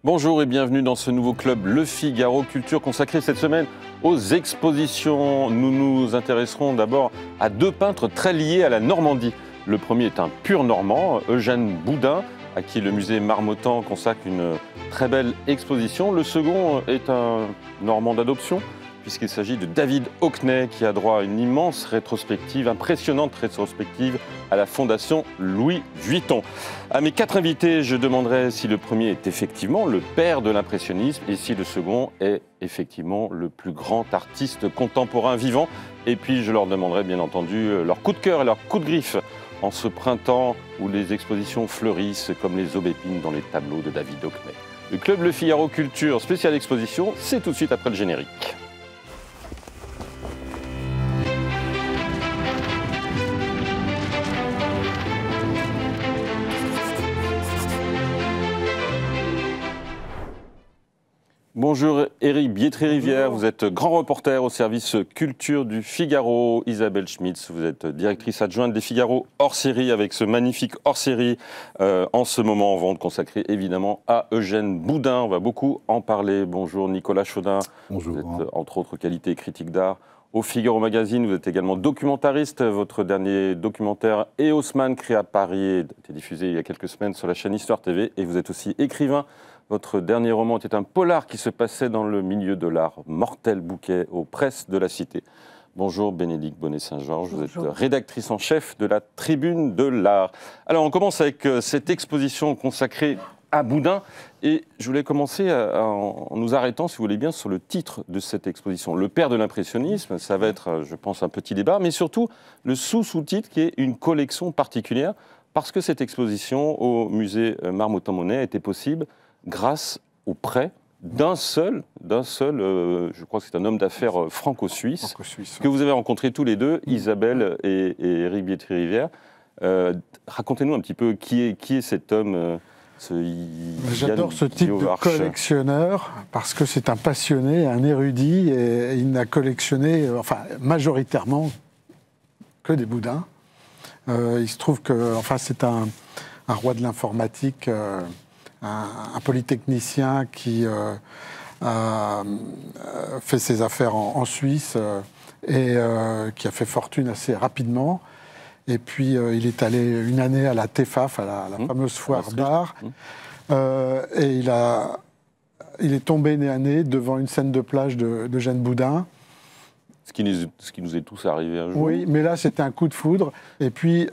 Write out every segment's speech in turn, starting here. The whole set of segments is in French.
Bonjour et bienvenue dans ce nouveau club Le Figaro Culture consacré cette semaine aux expositions. Nous nous intéresserons d'abord à deux peintres très liés à la Normandie. Le premier est un pur Normand, Eugène Boudin, à qui le musée Marmottan consacre une très belle exposition. Le second est un Normand d'adoption, puisqu'il s'agit de David Hockney, qui a droit à une immense rétrospective, impressionnante rétrospective, à la Fondation Louis Vuitton. À mes quatre invités, je demanderai si le premier est effectivement le père de l'impressionnisme et si le second est effectivement le plus grand artiste contemporain vivant. Et puis je leur demanderai bien entendu leur coup de cœur et leur coup de griffe en ce printemps où les expositions fleurissent comme les aubépines dans les tableaux de David Hockney. Le club Le Figaro Culture spécial exposition, c'est tout de suite après le générique. Bonjour Éric Biétry-Rivière, vous êtes grand reporter au service culture du Figaro. Isabelle Schmitz, vous êtes directrice adjointe des Figaro hors série avec ce magnifique hors série en ce moment en vente consacré évidemment à Eugène Boudin. On va beaucoup en parler. Bonjour Nicolas Chaudin. Bonjour. Vous êtes entre autres qualités critique d'art au Figaro Magazine. Vous êtes également documentariste. Votre dernier documentaire Et Haussmann créé à Paris a été diffusé il y a quelques semaines sur la chaîne Histoire TV. Et vous êtes aussi écrivain. Votre dernier roman était un polar qui se passait dans le milieu de l'art, Mortel bouquet aux presses de la Cité. Bonjour Bénédicte Bonnet-Saint-Georges, vous êtes rédactrice en chef de la Tribune de l'Art. Alors on commence avec cette exposition consacrée à Boudin et je voulais commencer en nous arrêtant, si vous voulez bien, sur le titre de cette exposition. Le père de l'impressionnisme, ça va être, je pense, un petit débat, mais surtout le sous-sous-titre qui est une collection particulière parce que cette exposition au musée Marmottan-Monet était possible grâce au prêt d'un seul, je crois que c'est un homme d'affaires franco-suisse, que vous avez rencontré tous les deux, Isabelle et Éric Biétry-Rivière. Racontez-nous un petit peu qui est cet homme, J'adore ce type de collectionneur parce que c'est un passionné, un érudit, et il n'a collectionné, majoritairement, que des Boudins. Il se trouve que, c'est un roi de l'informatique. Un polytechnicien qui a fait ses affaires en Suisse et qui a fait fortune assez rapidement. Et puis, il est allé une année à la TEFAF, à la fameuse foire d'art. Et il est tombé nez à nez devant une scène de plage d'Eugène Boudin. Ce qui nous est tous arrivé un jour. Oui, mais là, c'était un coup de foudre. Et puis,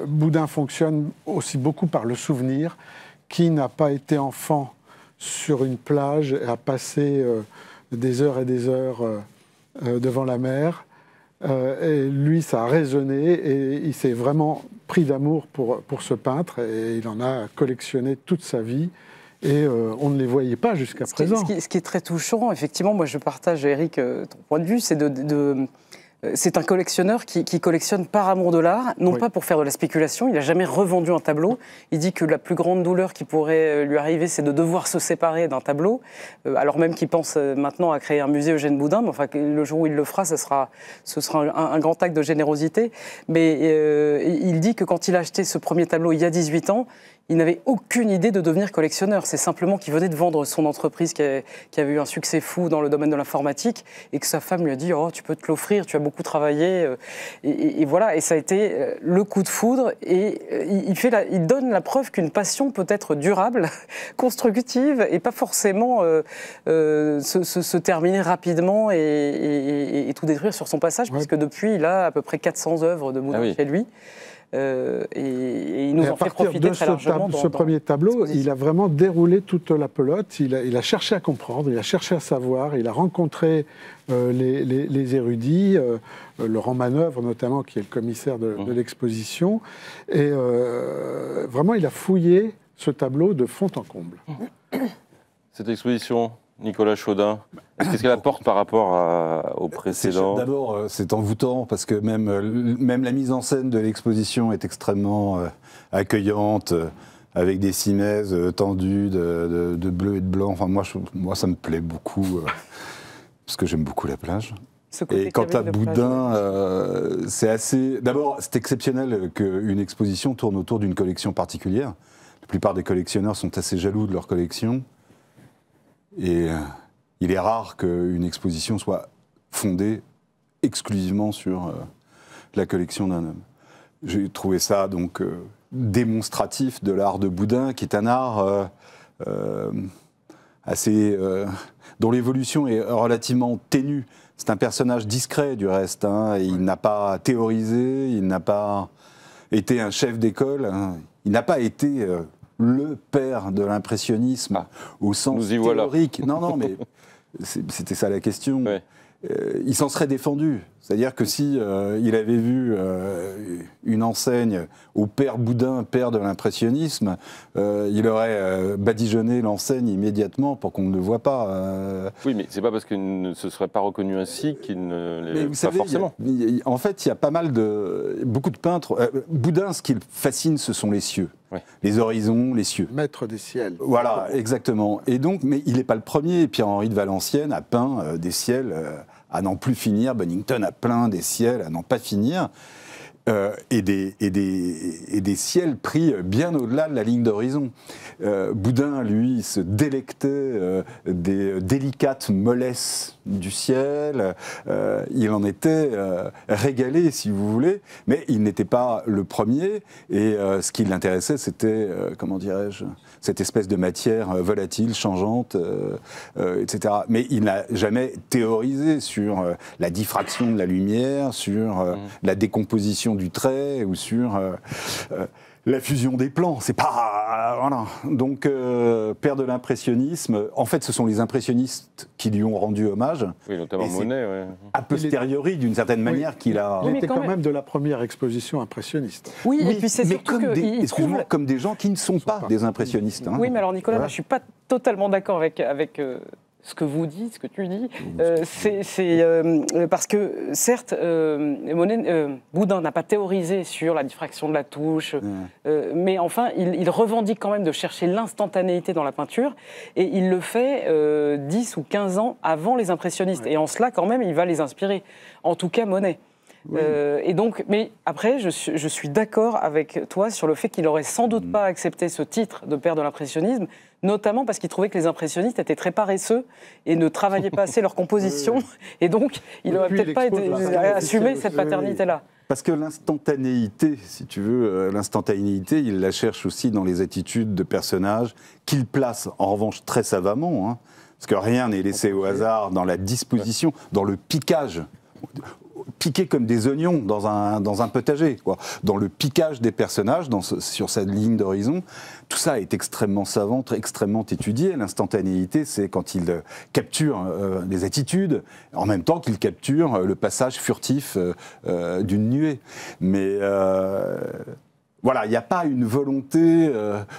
Boudin fonctionne aussi beaucoup par le souvenir. Qui n'a pas été enfant sur une plage et a passé des heures et des heures devant la mer et lui, ça a résonné et il s'est vraiment pris d'amour pour ce peintre et il en a collectionné toute sa vie et on ne les voyait pas jusqu'à présent. Ce qui est très touchant, effectivement, moi je partage, Éric, ton point de vue, c'est un collectionneur qui collectionne par amour de l'art, non pas pour faire de la spéculation. Il n'a jamais revendu un tableau. Il dit que la plus grande douleur qui pourrait lui arriver, c'est de devoir se séparer d'un tableau, alors même qu'il pense maintenant à créer un musée Eugène Boudin. Mais enfin, le jour où il le fera, ce sera un grand acte de générosité. Mais il dit que quand il a acheté ce premier tableau il y a 18 ans, il n'avait aucune idée de devenir collectionneur. C'est simplement qu'il venait de vendre son entreprise qui avait eu un succès fou dans le domaine de l'informatique et que sa femme lui a dit « Oh, tu peux te l'offrir, tu as beaucoup travaillé. » Et voilà, et ça a été le coup de foudre. Et il donne la preuve qu'une passion peut être durable, constructive et pas forcément se terminer rapidement et tout détruire sur son passage, puisque depuis, il a à peu près 400 œuvres de Boudin chez lui. Et il nous en fait profiter très largement. Ce premier tableau, il a vraiment déroulé toute la pelote. Il a cherché à comprendre, il a cherché à savoir, il a rencontré les érudits, Laurent Manœuvre notamment, qui est le commissaire de l'exposition. Et vraiment, il a fouillé ce tableau de fond en comble. Cette exposition, Nicolas Chaudin, qu'est-ce qu'elle apporte par rapport au précédent ? D'abord, c'est envoûtant parce que même la mise en scène de l'exposition est extrêmement accueillante, avec des cimaises tendues de bleu et de blanc. Enfin, moi, ça me plaît beaucoup parce que j'aime beaucoup la plage. Et quant à Boudin, c'est assez... D'abord, c'est exceptionnel qu'une exposition tourne autour d'une collection particulière. La plupart des collectionneurs sont assez jaloux de leur collection. Et il est rare qu'une exposition soit fondée exclusivement sur la collection d'un homme. J'ai trouvé ça donc démonstratif de l'art de Boudin, qui est un art assez dont l'évolution est relativement ténue. C'est un personnage discret du reste. Hein. Il n'a pas théorisé, il n'a pas été un chef d'école. Hein. Il n'a pas été le père de l'impressionnisme au sens théorique. Non, non, mais c'était ça la question. Ouais. Il s'en serait défendu. C'est-à-dire que si il avait vu une enseigne au père Boudin, père de l'impressionnisme, il aurait badigeonné l'enseigne immédiatement pour qu'on ne le voit pas. Oui, mais c'est pas parce qu'il ne se serait pas reconnu ainsi qu'il ne l'est pas forcément. En fait, il y a beaucoup de peintres. Boudin, ce qui le fascine, ce sont les cieux. Ouais. Les horizons, les cieux. Maître des ciels. Voilà, exactement. Et donc, mais il n'est pas le premier. Pierre-Henri de Valenciennes a peint des ciels à n'en plus finir. Bonington a peint des ciels à n'en pas finir. Et des ciels pris bien au-delà de la ligne d'horizon. Boudin, lui, se délectait des délicates mollesses du ciel. Il en était régalé, si vous voulez, mais il n'était pas le premier. Et ce qui l'intéressait, c'était, comment dirais-je, cette espèce de matière volatile, changeante, etc. Mais il n'a jamais théorisé sur la diffraction de la lumière, sur la décomposition du trait ou sur la fusion des plans. C'est pas... voilà. Donc, père de l'impressionnisme, en fait, ce sont les impressionnistes qui lui ont rendu hommage. Oui, notamment Monet, ouais. A posteriori, d'une certaine manière, qu'il a... Il était quand même de la première exposition impressionniste. Oui, et puis c'est surtout comme des gens qui ne sont pas des impressionnistes. Hein. Oui, mais alors Nicolas, moi, je ne suis pas totalement d'accord avec ce que vous dites, ce que tu dis. Parce que, certes, Boudin n'a pas théorisé sur la diffraction de la touche, mais enfin, il revendique quand même de chercher l'instantanéité dans la peinture, et il le fait 10 ou 15 ans avant les impressionnistes. Ouais. Et en cela, quand même, il va les inspirer. En tout cas, Monet. Oui. Et donc, mais après, je suis d'accord avec toi sur le fait qu'il n'aurait sans doute pas accepté ce titre de père de l'impressionnisme, notamment parce qu'il trouvait que les impressionnistes étaient très paresseux et ne travaillaient pas assez leur composition, et donc il n'aurait peut-être pas assumé cette paternité-là. Parce que l'instantanéité, si tu veux, l'instantanéité, il la cherche aussi dans les attitudes de personnages qu'il place, en revanche, très savamment, hein, parce que rien n'est laissé au hasard dans la disposition, dans le piquage. Piqués comme des oignons dans un potager, quoi. Dans le piquage des personnages, sur cette ligne d'horizon, tout ça est extrêmement savant, extrêmement étudié. L'instantanéité, c'est quand il capture des attitudes, en même temps qu'il capture le passage furtif d'une nuée. Mais voilà, il n'y a pas une volonté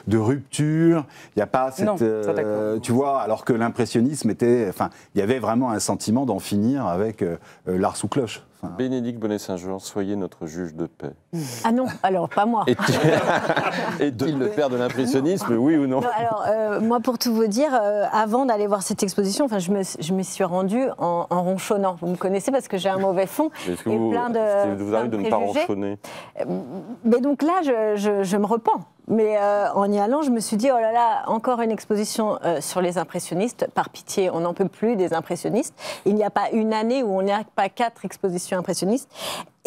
de rupture, il n'y a pas cette... Non, tu vois, alors que l'impressionnisme était... Enfin, il y avait vraiment un sentiment d'en finir avec l'art sous cloche. Bénédicte Bonnet-Saint-Jean, soyez notre juge de paix. Ah non, alors pas moi. Est-il le père de l'impressionnisme, oui ou non? Alors, moi, pour tout vous dire, avant d'aller voir cette exposition, je me suis rendue en ronchonnant. Vous me connaissez parce que j'ai un mauvais fond. Est-ce que vous arrivez de ne pas ronchonner? Mais donc là, je me repens. Mais en y allant, je me suis dit, oh là là, encore une exposition sur les impressionnistes. Par pitié, on n'en peut plus des impressionnistes. Il n'y a pas une année où on n'y a pas 4 expositions impressionnistes.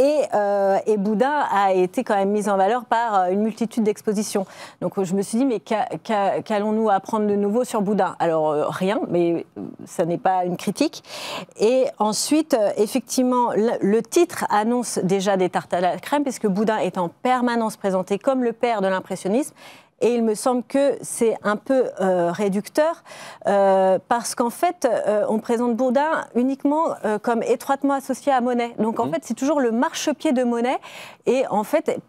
Et Boudin a été quand même mis en valeur par une multitude d'expositions. Donc je me suis dit, mais qu'allons-nous apprendre de nouveau sur Boudin? Alors rien, mais ça n'est pas une critique. Et ensuite, effectivement, le titre annonce déjà des tartes à la crème, puisque Boudin est en permanence présenté comme le père de l'impressionnisme. Et il me semble que c'est un peu réducteur parce qu'en fait, on présente Boudin uniquement comme étroitement associé à Monet. Donc en fait, c'est toujours le marchepied de Monet. Et en fait,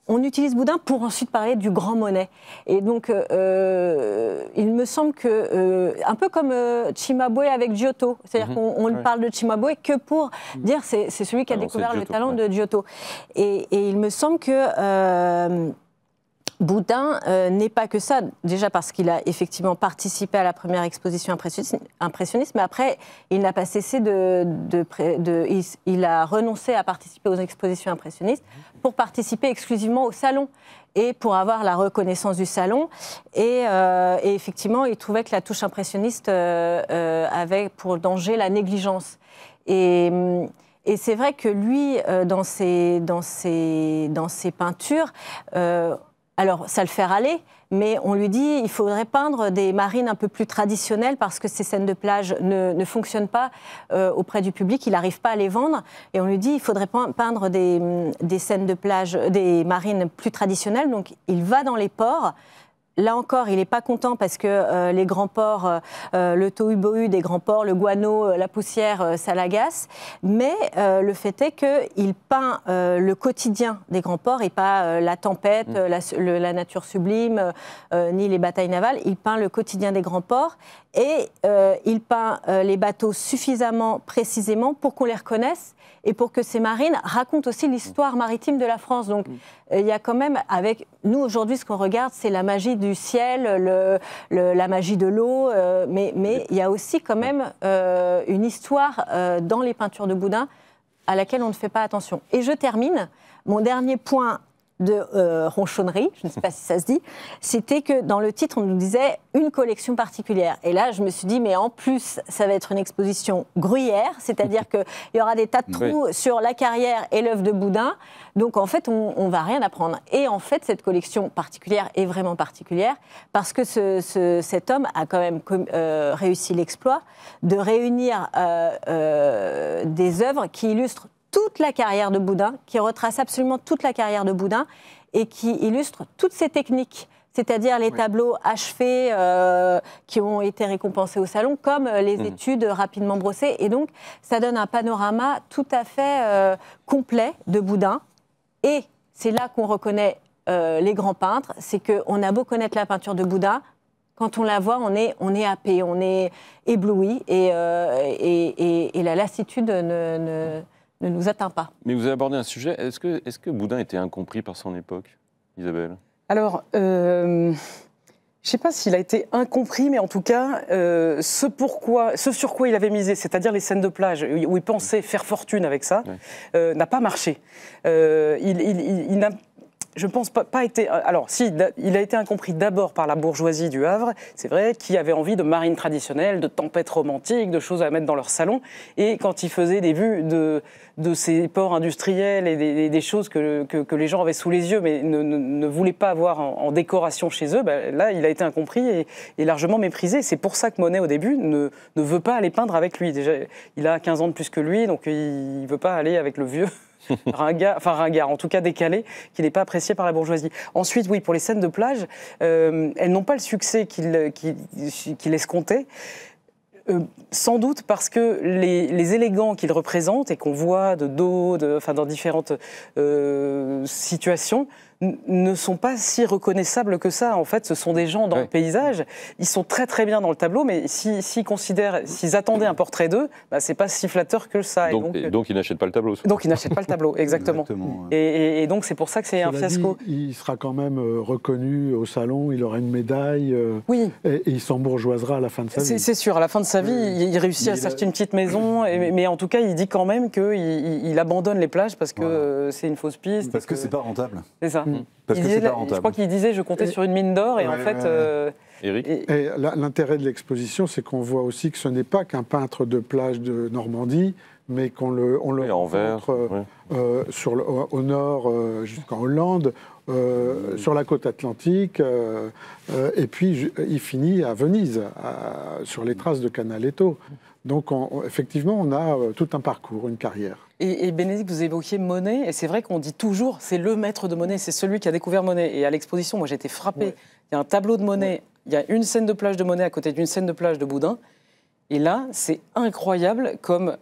on utilise Boudin pour ensuite parler du grand Monet. Et donc, il me semble que, un peu comme Cimabue avec Giotto, c'est-à-dire qu'on ne parle de Cimabue que pour dire c'est celui qui a découvert le talent de Giotto. Et il me semble que... Boudin n'est pas que ça, déjà parce qu'il a effectivement participé à la première exposition impressionniste, mais après, il n'a pas cessé il a renoncé à participer aux expositions impressionnistes pour participer exclusivement au salon et pour avoir la reconnaissance du salon. Et effectivement, il trouvait que la touche impressionniste avait pour danger la négligence. Et c'est vrai que lui, dans ses peintures, alors, ça le fait râler, mais on lui dit il faudrait peindre des marines un peu plus traditionnelles parce que ces scènes de plage ne fonctionnent pas auprès du public, il n'arrive pas à les vendre. Et on lui dit il faudrait peindre des scènes de plage, des marines plus traditionnelles. Donc, il va dans les ports. Là encore, il n'est pas content parce que les grands ports, le tohu-bohu des grands ports, le guano, la poussière, ça l'agace. Mais le fait est qu'il peint le quotidien des grands ports et pas la tempête, la nature sublime, ni les batailles navales. Il peint le quotidien des grands ports et il peint les bateaux suffisamment précisément pour qu'on les reconnaisse et pour que ces marines racontent aussi l'histoire maritime de la France. Donc, il y a quand même, avec nous aujourd'hui, ce qu'on regarde, c'est la magie du ciel, la magie de l'eau, mais il y a aussi quand même une histoire dans les peintures de Boudin à laquelle on ne fait pas attention. Et je termine, mon dernier point de ronchonnerie, je ne sais pas si ça se dit, c'était que dans le titre, on nous disait une collection particulière. Et là, je me suis dit, mais en plus, ça va être une exposition gruyère, c'est-à-dire qu'il y aura des tas de trous sur la carrière et l'œuvre de Boudin. Donc, en fait, on ne va rien apprendre. Et en fait, cette collection particulière est vraiment particulière parce que cet homme a quand même réussi l'exploit de réunir des œuvres qui illustrent toute la carrière de Boudin, qui retrace absolument toute la carrière de Boudin et qui illustre toutes ses techniques, c'est-à-dire les tableaux achevés qui ont été récompensés au salon, comme les études rapidement brossées. Et donc, ça donne un panorama tout à fait complet de Boudin. Et c'est là qu'on reconnaît les grands peintres, c'est qu'on a beau connaître la peinture de Boudin, quand on la voit, on est happé, on est ébloui, et la lassitude ne nous atteint pas. Mais vous avez abordé un sujet, est-ce que Boudin était incompris par son époque, Isabelle ? Alors, je ne sais pas s'il a été incompris, mais en tout cas, ce sur quoi il avait misé, c'est-à-dire les scènes de plage, où il pensait faire fortune avec ça, n'a pas marché. Il n'a, je pense, pas été... Alors, si, il a été incompris d'abord par la bourgeoisie du Havre, c'est vrai, qui avait envie de marines traditionnelles, de tempêtes romantiques, de choses à mettre dans leur salon. Et quand il faisait des vues de ces ports industriels et des choses que les gens avaient sous les yeux, mais ne voulaient pas avoir en décoration chez eux, ben, là, il a été incompris et largement méprisé. C'est pour ça que Monet, au début, ne veut pas aller peindre avec lui. Déjà, il a 15 ans de plus que lui, donc il ne veut pas aller avec le vieux... ringard, en tout cas décalé, qui n'est pas apprécié par la bourgeoisie. Ensuite, oui, pour les scènes de plage, elles n'ont pas le succès qu'il escomptait. Sans doute parce que les élégants qu'il représente et qu'on voit de dos, dans différentes situations, ne sont pas si reconnaissables que ça. En fait, ce sont des gens dans le paysage. Ils sont très très bien dans le tableau, mais s'ils attendaient un portrait d'eux, bah, c'est pas si flatteur que ça. Donc ils n'achètent pas le tableau. Donc ils n'achètent pas le tableau, exactement. Et donc c'est pour ça que c'est un fiasco. Il sera quand même reconnu au salon, il aura une médaille, et il s'embourgeoisera à la fin de sa vie. C'est sûr, à la fin de sa vie, il réussit à s'acheter une petite maison, mais en tout cas, il dit quand même qu'il abandonne les plages parce que c'est une fausse piste. Parce que c'est pas rentable. C'est ça. Parce que c'est pas rentable. Je crois qu'il disait je comptais sur une mine d'or et en fait... Éric ? Et l'intérêt de l'exposition, c'est qu'on voit aussi que ce n'est pas qu'un peintre de plage de Normandie, mais qu'on le rencontre au nord jusqu'en Hollande, sur la côte atlantique, et puis il finit à Venise, sur les traces de Canaletto. Donc effectivement, on a tout un parcours, une carrière. Et Bénédicte, vous évoquiez Monet, et c'est vrai qu'on dit toujours, c'est le maître de Monet, c'est celui qui a découvert Monet. Et à l'exposition, moi j'ai été frappée, il y a un tableau de Monet, il y a une scène de plage de Monet à côté d'une scène de plage de Boudin, et là, c'est incroyable comme...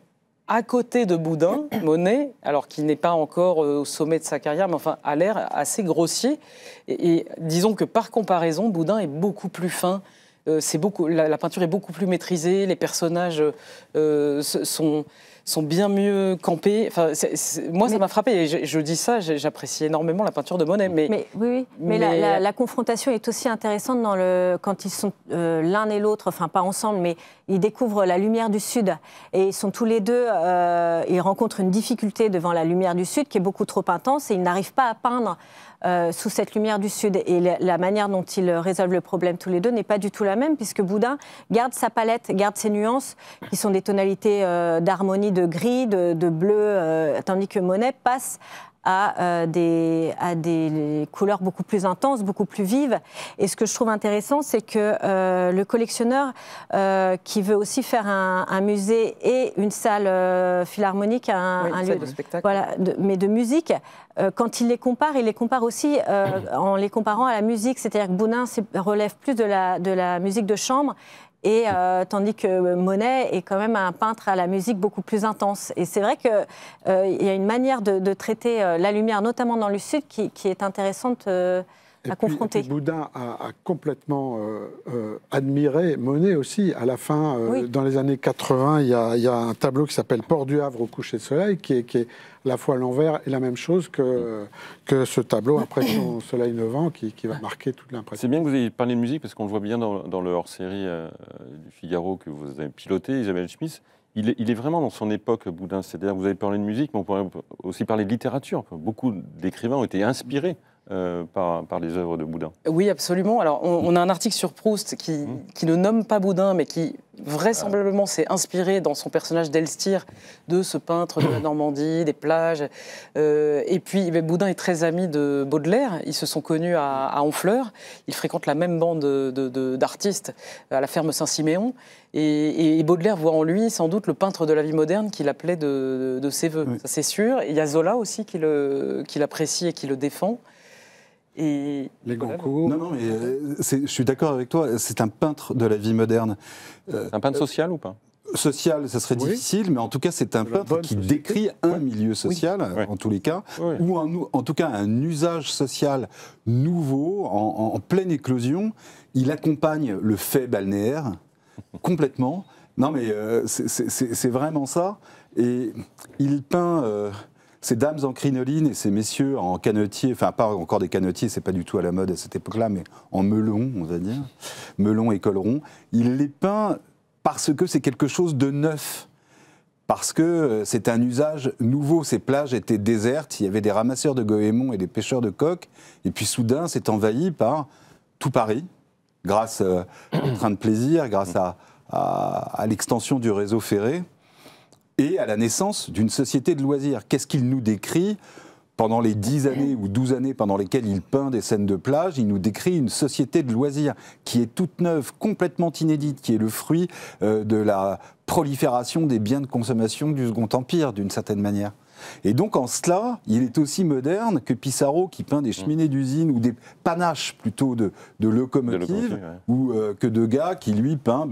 À côté de Boudin, Monet, alors qu'il n'est pas encore au sommet de sa carrière, mais enfin a l'air assez grossier. Et disons que par comparaison, Boudin est beaucoup plus fin, la peinture est beaucoup plus maîtrisée, les personnages sont bien mieux campés. Enfin, moi, ça m'a frappé. Et je dis ça, j'apprécie énormément la peinture de Monet. Mais la confrontation est aussi intéressante quand ils sont l'un et l'autre, enfin pas ensemble, mais ils découvrent la lumière du Sud. Et ils sont tous les deux, ils rencontrent une difficulté devant la lumière du Sud qui est beaucoup trop intense et ils n'arrivent pas à peindre sous cette lumière du Sud. Et la manière dont ils résolvent le problème tous les deux n'est pas du tout la même, puisque Boudin garde sa palette, garde ses nuances, qui sont des tonalités d'harmonie, de gris, de bleu, tandis que Monet passe à des couleurs beaucoup plus intenses, beaucoup plus vives. Et ce que je trouve intéressant, c'est que le collectionneur qui veut aussi faire un musée et une salle philharmonique, un lieu de spectacle, voilà, mais de musique, quand il les compare aussi en les comparant à la musique. C'est-à-dire que Boudin relève plus de la musique de chambre, et tandis que Monet est quand même un peintre à la musique beaucoup plus intense. Et c'est vrai qu'il y a une manière de traiter la lumière, notamment dans le Sud, qui est intéressante à confronter. Et puis Boudin a complètement admiré Monet aussi. À la fin, dans les années 80, il y a un tableau qui s'appelle Port du Havre au coucher de soleil, qui est à la fois l'envers et la même chose que ce tableau, Impression Soleil Levant, qui va marquer toute l'impression. C'est bien que vous ayez parlé de musique, parce qu'on le voit bien dans le hors-série du Figaro que vous avez piloté, Isabelle Schmitz. Il est vraiment dans son époque, Boudin. C'est-à-dire, vous avez parlé de musique, mais on pourrait aussi parler de littérature. Beaucoup d'écrivains ont été inspirés par les œuvres de Boudin. Oui, absolument. Alors, on a un article sur Proust qui ne nomme pas Boudin, mais qui vraisemblablement s'est inspiré dans son personnage d'Elstir de ce peintre de la Normandie, des plages. Et puis, Boudin est très ami de Baudelaire. Ils se sont connus à Honfleur. Ils fréquentent la même bande d'artistes à la ferme Saint-Siméon. Et Baudelaire voit en lui sans doute le peintre de la vie moderne qu'il appelait de ses voeux. Oui. Ça, c'est sûr. Et il y a Zola aussi qui l'apprécie et qui le défend. Et les Goncourt. Non, mais je suis d'accord avec toi. C'est un peintre de la vie moderne. Un peintre social ou pas? Social, ça serait difficile, mais en tout cas, c'est un peintre qui décrit un milieu social, en tous les cas, ou en tout cas un usage social nouveau, en pleine éclosion. Il accompagne le fait balnéaire complètement. Non, mais c'est vraiment ça. Et il peint ces dames en crinoline et ces messieurs en canotier, enfin pas encore des canotiers, c'est pas du tout à la mode à cette époque-là, mais en melon, on va dire, melon et colleron. Il les peint parce que c'est quelque chose de neuf, parce que c'est un usage nouveau. Ces plages étaient désertes, il y avait des ramasseurs de goémons et des pêcheurs de coques, et puis soudain c'est envahi par tout Paris, grâce au train de plaisir, grâce à l'extension du réseau ferré, et à la naissance d'une société de loisirs. Qu'est-ce qu'il nous décrit pendant les 10 années ou 12 années pendant lesquelles il peint des scènes de plage? Il nous décrit une société de loisirs qui est toute neuve, complètement inédite, qui est le fruit de la prolifération des biens de consommation du Second Empire, d'une certaine manière. Et donc, en cela, il est aussi moderne que Pissarro, qui peint des cheminées d'usine ou des panaches plutôt de locomotives, ou que Degas, qui lui peint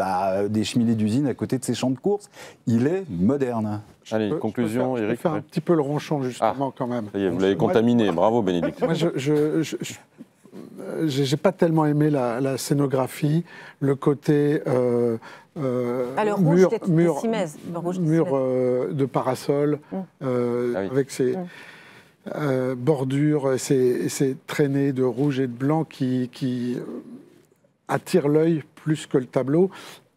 des cheminées d'usine à côté de ses champs de course. Il est moderne. Allez, conclusion, Éric. Je peux faire un petit peu le ronchon, justement, quand même. Ça y est, vous l'avez contaminé. Bravo, Bénédicte. Moi, j'ai pas tellement aimé la scénographie, le côté mur de parasol, avec ses bordures et ses traînées de rouge et de blanc qui attirent l'œil plus que le tableau.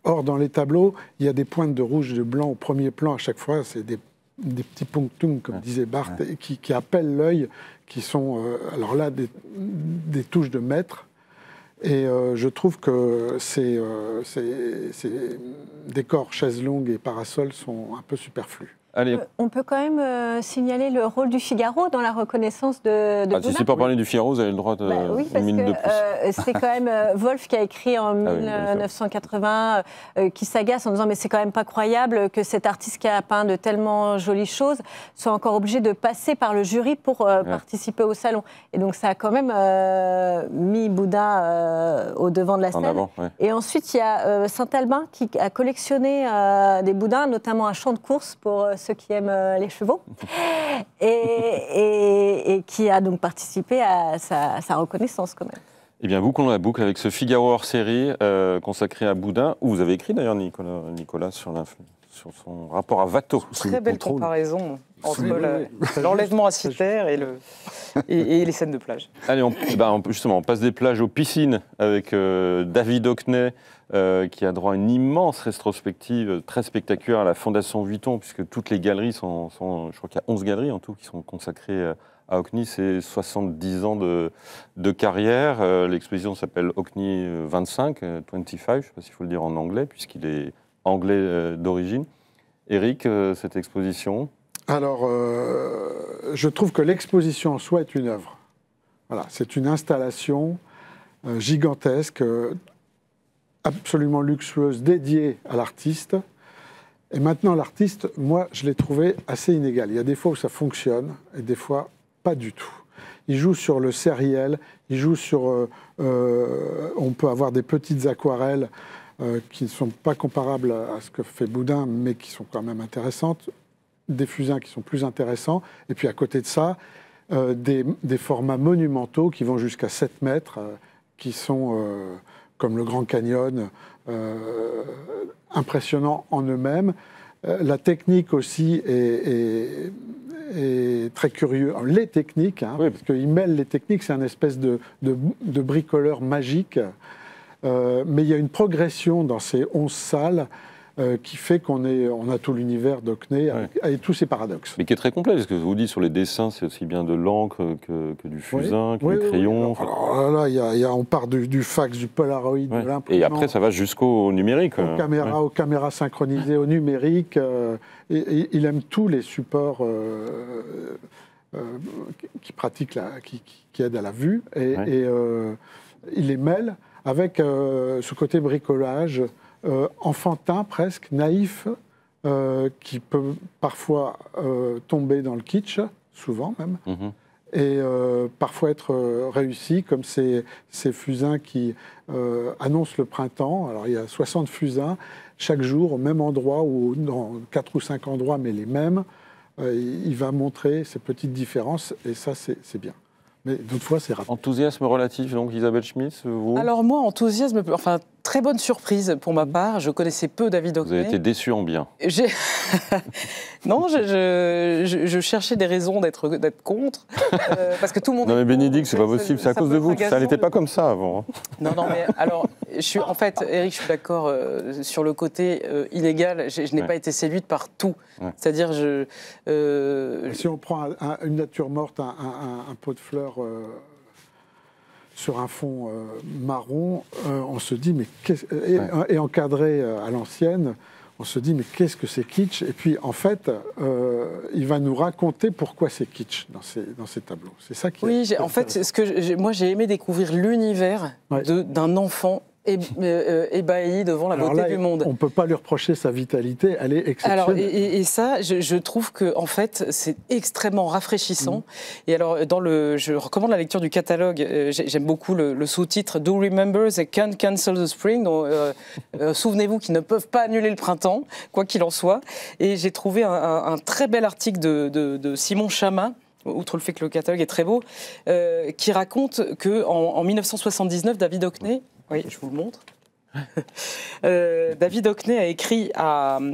Or, dans les tableaux, il y a des pointes de rouge et de blanc au premier plan à chaque fois. C'est des petits punctums, comme disait Barthes, qui appellent l'œil, qui sont, alors là, des touches de maître. Et je trouve que ces décors, chaises longues et parasols sont un peu superflus. Allez. On peut quand même signaler le rôle du Figaro dans la reconnaissance de Boudin. Si c'est pour parler du Figaro, vous avez le droit de une minute de plus. C'est quand même Wolf qui a écrit en 1980, qui s'agace en disant mais c'est quand même pas croyable que cet artiste qui a peint de tellement jolies choses soit encore obligé de passer par le jury pour participer au salon. Et donc ça a quand même mis Boudin au devant de la scène. Avant, Et ensuite il y a Saint-Albin qui a collectionné des Boudins, notamment un champ de course pour ceux qui aiment les chevaux, et qui a donc participé à sa reconnaissance quand même. Eh bien, bouclons la boucle avec ce Figaro hors série consacré à Boudin, où vous avez écrit d'ailleurs, Nicolas, sur son rapport à Watteau. Très belle comparaison entre l'enlèvement à Cythère et les scènes de plage. Allez, justement, on passe des plages aux piscines avec David Hockney, qui a droit à une immense rétrospective très spectaculaire à la Fondation Vuitton, puisque toutes les galeries sont je crois qu'il y a 11 galeries en tout qui sont consacrées à Hockney. C'est 70 ans de carrière. L'exposition s'appelle Hockney 25, 25, je ne sais pas s'il faut le dire en anglais, puisqu'il est anglais d'origine. Éric, cette exposition? Alors, je trouve que l'exposition en soi est une œuvre. Voilà, c'est une installation gigantesque, absolument luxueuse, dédiée à l'artiste. Et maintenant, l'artiste, moi, je l'ai trouvé assez inégal. Il y a des fois où ça fonctionne et des fois pas du tout. Il joue sur le sériel, il joue sur... on peut avoir des petites aquarelles qui ne sont pas comparables à ce que fait Boudin, mais qui sont quand même intéressantes, des fusains qui sont plus intéressants, et puis à côté de ça, des formats monumentaux qui vont jusqu'à 7 mètres, qui sont, comme le Grand Canyon, impressionnants en eux-mêmes. La technique aussi est très curieux. Alors, les techniques, hein, oui, parce qu'il mêle les techniques, c'est un espèce de bricoleur magique. Mais il y a une progression dans ces 11 salles qui fait qu'on a tout l'univers d'Hockney et tous ses paradoxes. Mais qui est très complet, parce que je vous dis, sur les dessins, c'est aussi bien de l'encre que du fusain, que du crayon. Alors là, on part du fax, du Polaroid, de l'imprimante. Et après, ça va jusqu'au numérique. Aux caméras synchronisées, au numérique. Et il aime tous les supports qui aident à la vue. Et il les mêle avec ce côté bricolage enfantin, presque, naïf, qui peut parfois tomber dans le kitsch, souvent même, et parfois être réussi, comme ces fusains qui annoncent le printemps. Alors il y a 60 fusains, chaque jour, au même endroit, ou dans 4 ou 5 endroits, mais les mêmes. Il va montrer ces petites différences, et ça, c'est bien. Mais d'autres fois, c'est rapide. Enthousiasme relatif, donc, Isabelle Schmitz, vous? Alors moi, enthousiasme, enfin, très bonne surprise pour ma part. Je connaissais peu David Hockney. Vous avez été déçu en bien. Non, je cherchais des raisons d'être contre, parce que tout le monde... Non mais Bénédicte, c'est pas possible, c'est à cause de vous. Ça n'était pas comme ça avant. Non, mais alors, en fait, Éric, je suis d'accord sur le côté illégal. Je n'ai pas été séduite par tout. Ouais. C'est-à-dire, si on prend une nature morte, un pot de fleurs sur un fond marron, on se dit, mais et encadré à l'ancienne, on se dit, mais qu'est-ce que c'est kitsch? Et puis, en fait, il va nous raconter pourquoi c'est kitsch dans ces tableaux. C'est ça qui est en fait, moi, j'ai aimé découvrir l'univers d'un enfant ébahi devant la beauté du monde. On ne peut pas lui reprocher sa vitalité, elle est exceptionnelle. Alors, et ça, je trouve que en fait, c'est extrêmement rafraîchissant. Et alors, je recommande la lecture du catalogue. J'aime beaucoup le sous-titre Do Remember They Can't Cancel the Spring. Souvenez-vous qu'ils ne peuvent pas annuler le printemps, quoi qu'il en soit. Et j'ai trouvé un très bel article de Simon Chama, outre le fait que le catalogue est très beau, qui raconte qu'en 1979, David Hockney, oui, je vous le montre. David Hockney a écrit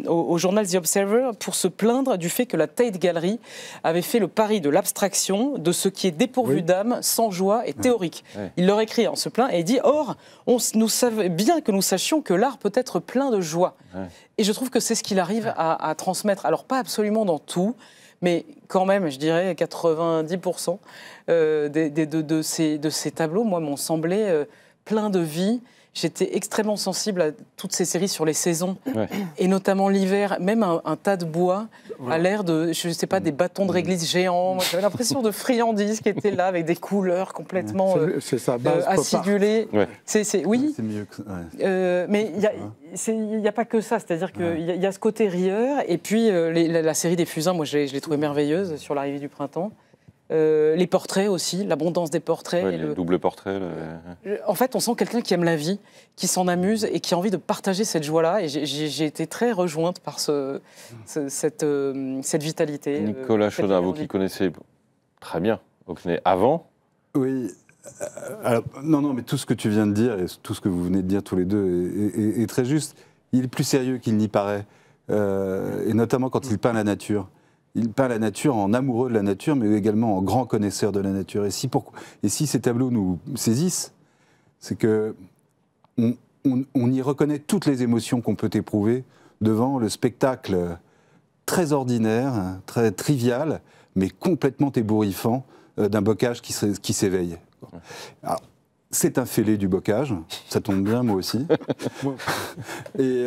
au journal The Observer pour se plaindre du fait que la Tate Gallery avait fait le pari de l'abstraction, de ce qui est dépourvu d'âme, sans joie et théorique. Il leur écrit en se plaint et il dit « Or, nous savons bien que nous sachions que l'art peut être plein de joie. » Et je trouve que c'est ce qu'il arrive à transmettre. Alors, pas absolument dans tout, mais quand même, je dirais 90% de ces tableaux, moi, m'ont semblé plein de vie. J'étais extrêmement sensible à toutes ces séries sur les saisons, et notamment l'hiver, même un tas de bois à l'air de, je ne sais pas, des bâtons de réglisse géants. J'avais l'impression de friandises qui étaient là, avec des couleurs complètement acidulées. Oui, c'est mieux que mais il n'y a pas que ça, c'est-à-dire qu'il y a ce côté rieur, et puis la série des fusains, moi je l'ai trouvée merveilleuse sur l'arrivée du printemps. Les portraits aussi, l'abondance des portraits. Les doubles portraits. En fait, on sent quelqu'un qui aime la vie, qui s'en amuse et qui a envie de partager cette joie-là. Et j'ai été très rejointe par cette vitalité. Nicolas Chaudin, vous qui connaissez très bien Hockney avant. Oui, Non, mais tout ce que tu viens de dire et tout ce que vous venez de dire tous les deux est très juste. Il est plus sérieux qu'il n'y paraît, et notamment quand il peint la nature. Il peint la nature en amoureux de la nature, mais également en grand connaisseur de la nature. Et si ces tableaux nous saisissent, c'est que on y reconnaît toutes les émotions qu'on peut éprouver devant le spectacle très ordinaire, très trivial, mais complètement ébouriffant d'un bocage qui s'éveille. Alors, c'est un fêlé du bocage, ça tombe bien, moi aussi. Et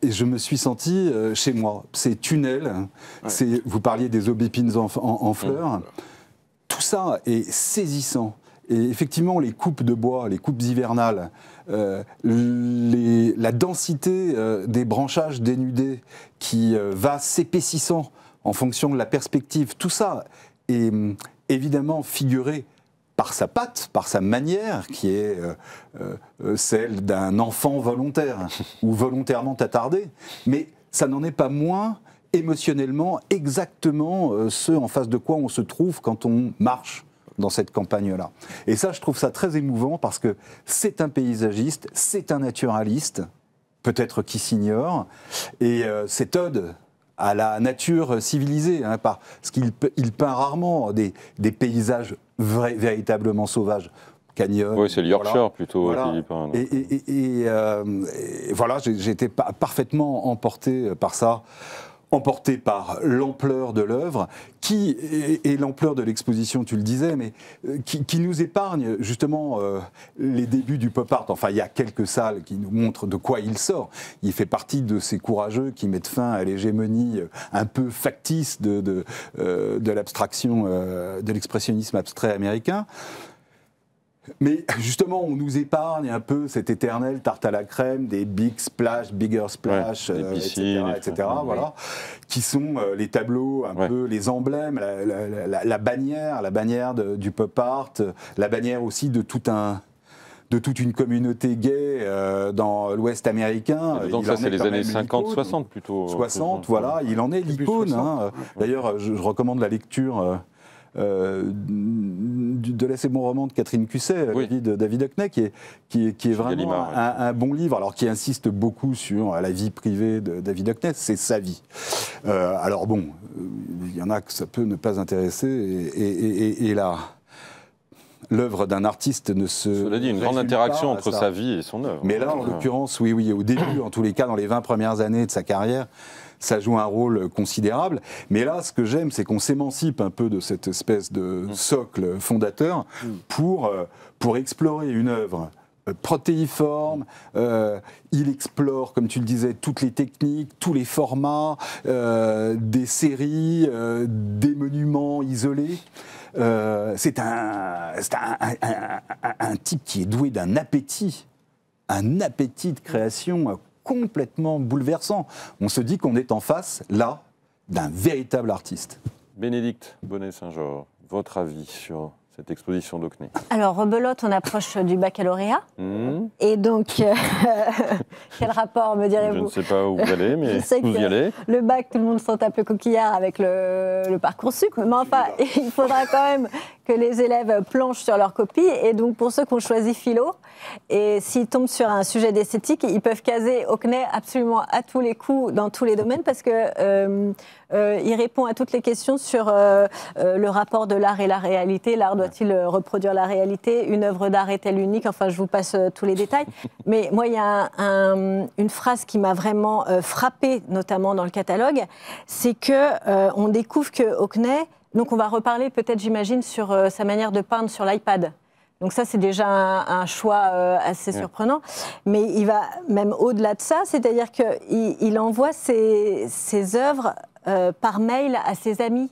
je me suis senti chez moi. Ces tunnels, vous parliez des aubépines en fleurs, tout ça est saisissant. Et effectivement, les coupes de bois, les coupes hivernales, la densité des branchages dénudés qui va s'épaississant en fonction de la perspective, tout ça est évidemment figuré par sa patte, par sa manière, qui est celle d'un enfant volontaire ou volontairement attardé, mais ça n'en est pas moins émotionnellement exactement ce en face de quoi on se trouve quand on marche dans cette campagne-là. Et ça, je trouve ça très émouvant parce que c'est un paysagiste, c'est un naturaliste, peut-être qui s'ignore, et cette ode à la nature civilisée, parce qu'il peint rarement des paysages véritablement sauvages. Canyon. Oui, c'est le Yorkshire voilà. Plutôt. Voilà. Et voilà, j'ai été parfaitement emporté par ça. Emporté par l'ampleur de l'œuvre, et l'ampleur de l'exposition, tu le disais, mais qui nous épargne justement les débuts du pop art. Enfin, il y a quelques salles qui nous montrent de quoi il sort. Il fait partie de ces courageux qui mettent fin à l'hégémonie un peu factice de l'abstraction, de l'expressionnisme abstrait américain. Mais justement, on nous épargne un peu cette éternelle tarte à la crème des big splash, bigger splash, des piscines, etc. Voilà, qui sont les tableaux, un peu les emblèmes, la bannière du pop art, la bannière aussi de toute une communauté gay dans l'Ouest américain. Donc ça, c'est les années 50-60 plutôt. 60, voilà, il en est l'icône. Hein. D'ailleurs, je recommande la lecture... de Laissez-moi roman de Catherine Cusset, la vie de David Hockney, qui est vraiment un bon livre, alors qui insiste beaucoup sur la vie privée de David Hockney, c'est sa vie. Alors bon, il y en a que ça peut ne pas intéresser, et là, l'œuvre d'un artiste ne se... Cela dit, une grande interaction entre sa vie et son œuvre. Mais là, en l'occurrence, oui, au début, en tous les cas, dans les 20 premières années de sa carrière, ça joue un rôle considérable. Mais là, ce que j'aime, c'est qu'on s'émancipe un peu de cette espèce de socle fondateur pour explorer une œuvre protéiforme. Il explore, comme tu le disais, toutes les techniques, tous les formats, des séries, des monuments isolés. C'est un type qui est doué d'un appétit de création complètement bouleversant. On se dit qu'on est en face, là, d'un véritable artiste. Bénédicte Bonnet-Saint-Georges, votre avis sur cette exposition d'Hockney? Alors, rebelote, on approche du baccalauréat. Et donc, quel rapport, me direz-vous? Je ne sais pas où vous allez, mais vous y allez. Le bac, tout le monde sent un peu coquillard avec le Parcoursup. Mais enfin, il faudra quand même que les élèves planchent sur leur copie. Et donc, pour ceux qui ont choisi philo, et s'ils tombent sur un sujet d'esthétique, ils peuvent caser Hockney absolument à tous les coups, dans tous les domaines, parce que il répond à toutes les questions sur le rapport de l'art et la réalité. L'art doit-il reproduire la réalité? Une œuvre d'art est-elle unique? Enfin, je vous passe tous les détails. Mais moi, il y a une phrase qui m'a vraiment frappée, notamment dans le catalogue, c'est qu'on découvre que Hockney, donc on va reparler peut-être, j'imagine, sur sa manière de peindre sur l'iPad. Donc ça, c'est déjà un choix assez surprenant. Mais il va même au-delà de ça, c'est-à-dire qu'il envoie ses œuvres par mail à ses amis.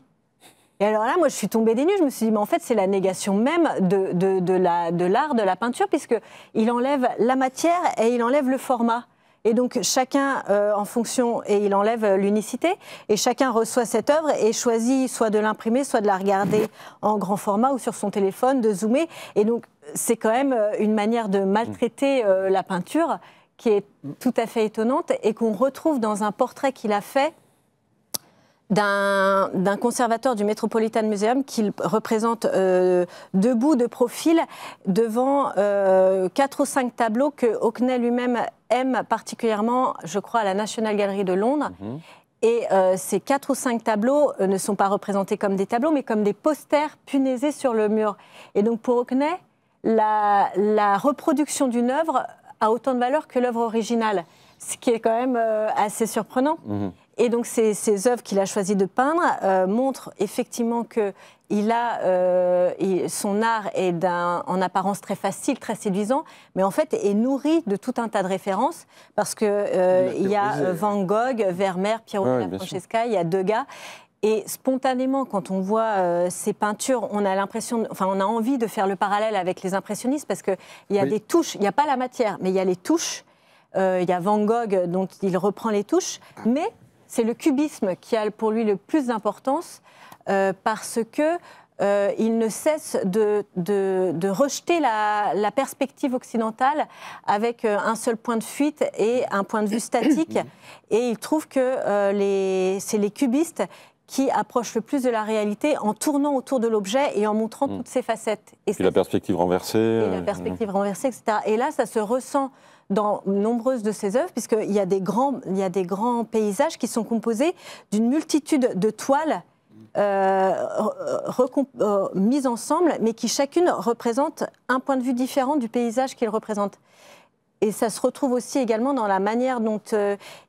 Et alors là, moi, je suis tombée des nues. Je me suis dit, mais en fait, c'est la négation même de l'art, de la peinture, puisqu'il enlève la matière et il enlève le format. Et donc, chacun, en fonction, et il enlève l'unicité, et chacun reçoit cette œuvre et choisit soit de l'imprimer, soit de la regarder en grand format ou sur son téléphone, de zoomer. Et donc, c'est quand même une manière de maltraiter la peinture qui est tout à fait étonnante et qu'on retrouve dans un portrait qu'il a fait d'un conservateur du Metropolitan Museum qu'il représente debout de profil devant 4 ou 5 tableaux que Hockney lui-même aime particulièrement, je crois, à la National Gallery de Londres. Et ces 4 ou 5 tableaux ne sont pas représentés comme des tableaux, mais comme des posters punaisés sur le mur. Et donc pour Hockney, la reproduction d'une œuvre a autant de valeur que l'œuvre originale, ce qui est quand même assez surprenant. Et donc ces œuvres qu'il a choisi de peindre montrent effectivement que son art est en apparence très facile, très séduisant, mais en fait est nourri de tout un tas de références, parce que il y a Van Gogh, Vermeer, Piero della Francesca, il y a Degas. Et spontanément, quand on voit ces peintures, on a l'impression, on a envie de faire le parallèle avec les impressionnistes, parce qu'il y a des touches, il n'y a pas la matière, mais il y a les touches. Il y a Van Gogh, dont il reprend les touches, mais c'est le cubisme qui a pour lui le plus d'importance, parce que il ne cesse de rejeter la perspective occidentale avec un seul point de fuite et un point de vue statique. Et il trouve que c'est les cubistes qui approchent le plus de la réalité en tournant autour de l'objet et en montrant toutes ses facettes. Et la perspective renversée. Et la perspective renversée, etc. Et là, ça se ressent dans nombreuses de ses œuvres, puisqu'il y a des grands paysages qui sont composés d'une multitude de toiles mises ensemble, mais qui chacune représente un point de vue différent du paysage qu'il représente. Et ça se retrouve aussi également dans la manière dont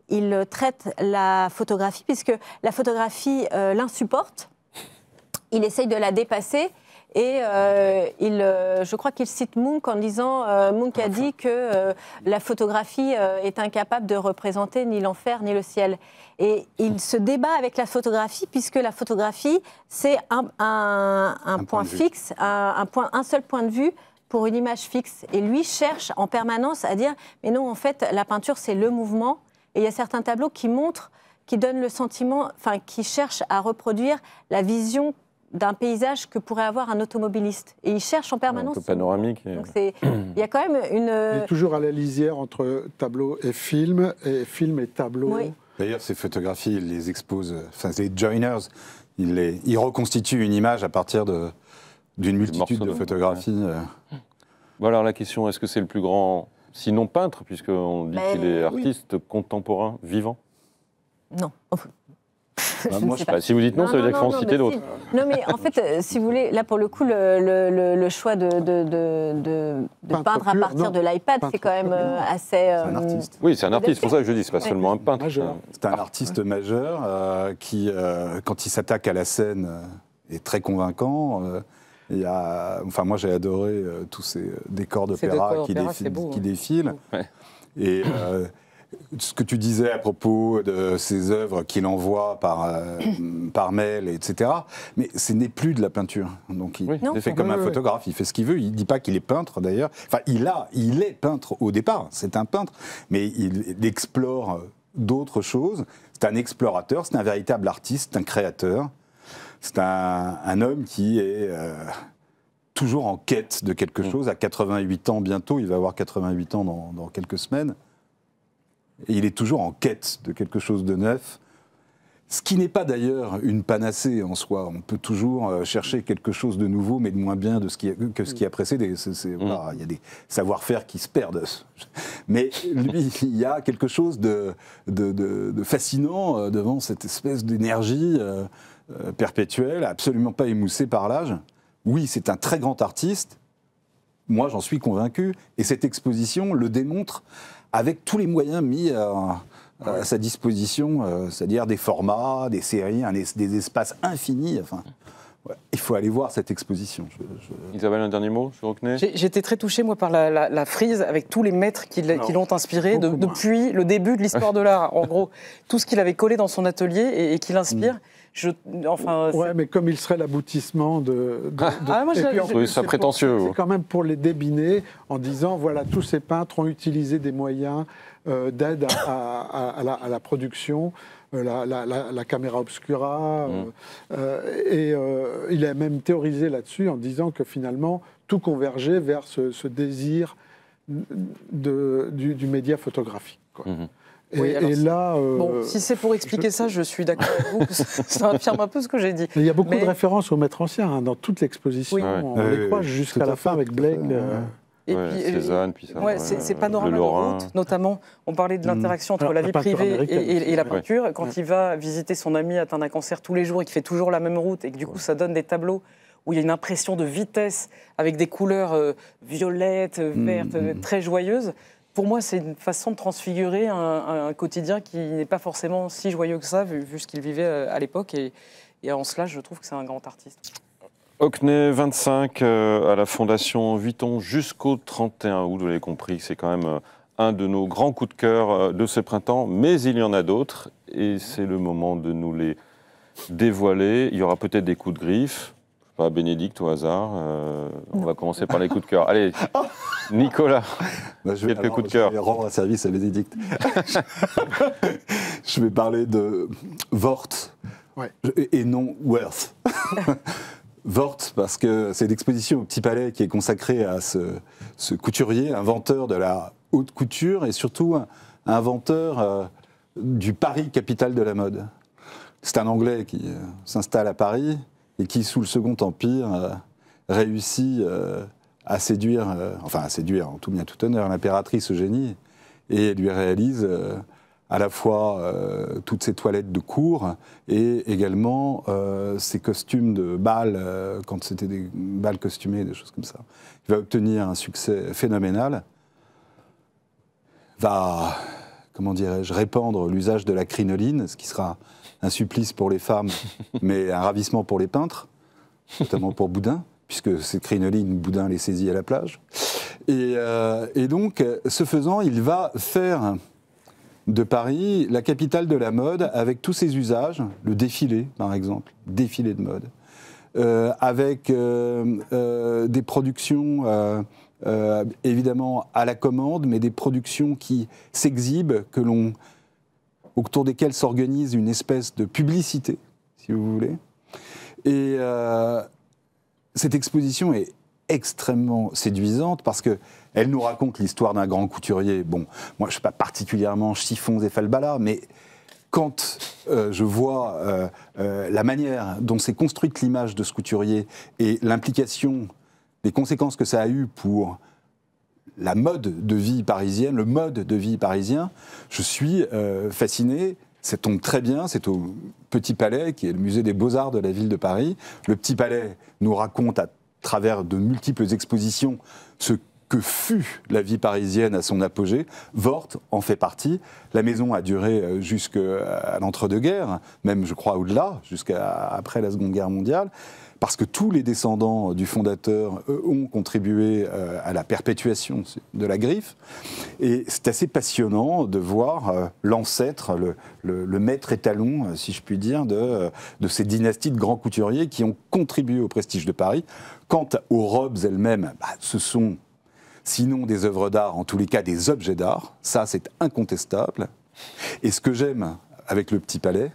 il traite la photographie, puisque la photographie l'insupporte, il essaye de la dépasser. Et je crois qu'il cite Munch en disant, Munch a dit que la photographie est incapable de représenter ni l'enfer ni le ciel. Et il se débat avec la photographie, puisque la photographie, c'est un point fixe, un seul point de vue pour une image fixe. Et lui cherche en permanence à dire, mais non, en fait, la peinture, c'est le mouvement. Et il y a certains tableaux qui donnent le sentiment, qui cherchent à reproduire la vision d'un paysage que pourrait avoir un automobiliste. Et il cherche en permanence. Un peu panoramique. Donc il y a quand même une... Il est toujours à la lisière entre tableau et film et tableau. Oui. D'ailleurs, ces photographies, il les expose, les joiners, il reconstitue une image à partir d'une multitude de photographies. Voilà la question, est-ce que c'est le plus grand, sinon peintre, puisqu'on dit qu'il est artiste contemporain, vivant? Non. Si vous dites non, ça veut dire qu'il faut en citer d'autres. Non, mais en fait, si vous voulez, là pour le coup, le choix de peindre à partir de l'iPad, c'est quand même assez. C'est un artiste. Oui, c'est un artiste, c'est pour ça que je dis, c'est pas seulement un peintre. C'est un artiste majeur qui, quand il s'attaque à la scène, est très convaincant. Moi, j'ai adoré tous ces décors d'opéra qui défilent. Ouais. Et ce que tu disais à propos de ces œuvres qu'il envoie par mail, etc. Mais ce n'est plus de la peinture. Donc il fait comme un photographe, il fait ce qu'il veut. Il ne dit pas qu'il est peintre d'ailleurs. Enfin, il est peintre au départ, c'est un peintre, mais il explore d'autres choses. C'est un explorateur, c'est un véritable artiste, un créateur. C'est un homme qui est toujours en quête de quelque chose. À 88 ans bientôt, il va avoir 88 ans dans quelques semaines. Et il est toujours en quête de quelque chose de neuf, ce qui n'est pas d'ailleurs une panacée en soi. On peut toujours chercher quelque chose de nouveau, mais de moins bien que ce qui a précédé. Voilà, il y a des savoir-faire qui se perdent. Mais lui, il y a quelque chose de fascinant devant cette espèce d'énergie perpétuelle, absolument pas émoussée par l'âge. Oui, c'est un très grand artiste. Moi, j'en suis convaincu. Et cette exposition le démontre avec tous les moyens mis à sa disposition, c'est-à-dire des formats, des séries, des espaces infinis. Enfin, il faut aller voir cette exposition. Isabelle, un dernier mot sur Hockney? J'étais très touchée, moi, par la frise avec tous les maîtres qui l'ont inspiré depuis le début de l'histoire de l'art. En gros, tout ce qu'il avait collé dans son atelier et qui l'inspire. Mais comme il serait l'aboutissement de c'est prétentieux. C'est quand même pour les débiner en disant, voilà, tous ces peintres ont utilisé des moyens d'aide à la production, la caméra obscura, et il a même théorisé là-dessus en disant que finalement, tout convergeait vers ce désir du média photographique, quoi. Et là, bon, si c'est pour expliquer ça, je suis d'accord avec vous. Ça affirme un peu ce que j'ai dit. Il y a beaucoup de références au maître ancien dans toute l'exposition. On les croise jusqu'à la fin avec Blake. Et puis, Cézanne, puis ça. C'est Panorama de route, notamment. On parlait de l'interaction entre la vie privée et la peinture. Quand il va visiter son ami atteint d'un cancer tous les jours et qu'il fait toujours la même route, et que du coup, ça donne des tableaux où il y a une impression de vitesse avec des couleurs violettes, vertes, très joyeuses. Pour moi, c'est une façon de transfigurer un quotidien qui n'est pas forcément si joyeux que ça, vu ce qu'il vivait à l'époque. Et en cela, je trouve que c'est un grand artiste. Hockney 25 à la Fondation Vuitton jusqu'au 31 août. Vous l'avez compris, c'est quand même un de nos grands coups de cœur de ce printemps, mais il y en a d'autres et c'est le moment de nous les dévoiler. Il y aura peut-être des coups de griffe. Pas Bénédicte au hasard. On va commencer par les coups de cœur. Allez, Nicolas, quelques coups de cœur. Je vais rendre un service à Bénédicte. Je vais parler de Vort et non Worth. Vort, parce que c'est l'exposition au Petit Palais qui est consacrée à ce couturier, inventeur de la haute couture et surtout inventeur du Paris, capitale de la mode. C'est un Anglais qui s'installe à Paris et qui, sous le Second Empire, réussit à séduire, en tout bien tout honneur, l'impératrice Eugénie et lui réalise à la fois toutes ses toilettes de cour et également ses costumes de bal, quand c'était des bals costumés, des choses comme ça. Il va obtenir un succès phénoménal, va, comment dirais-je, répandre l'usage de la crinoline, ce qui sera un supplice pour les femmes, mais un ravissement pour les peintres, notamment pour Boudin, puisque ces crinolines, Boudin les saisit à la plage. Et donc, ce faisant, il va faire de Paris la capitale de la mode avec tous ses usages, le défilé par exemple, défilé de mode, avec des productions évidemment à la commande, mais des productions qui s'exhibent, autour desquelles s'organise une espèce de publicité, si vous voulez. Et cette exposition est extrêmement séduisante parce qu'elle nous raconte l'histoire d'un grand couturier. Bon, moi je ne suis pas particulièrement chiffons et falbalas, mais quand je vois la manière dont s'est construite l'image de ce couturier et l'implication, les conséquences que ça a eu pour la mode de vie parisienne, le mode de vie parisien, je suis fasciné. Ça tombe très bien, c'est au Petit Palais, qui est le musée des Beaux-Arts de la ville de Paris. Le Petit Palais nous raconte à travers de multiples expositions ce que fut la vie parisienne à son apogée. Vort en fait partie. La maison a duré jusqu'à l'entre-deux-guerres, même je crois au-delà, jusqu'à après la Seconde Guerre mondiale, parce que tous les descendants du fondateur ont contribué à la perpétuation de la griffe. Et c'est assez passionnant de voir l'ancêtre, le maître étalon, si je puis dire, de ces dynasties de grands couturiers qui ont contribué au prestige de Paris. Quant aux robes elles-mêmes, ce sont, sinon des œuvres d'art, en tous les cas des objets d'art. Ça, c'est incontestable. Et ce que j'aime avec le Petit Palais,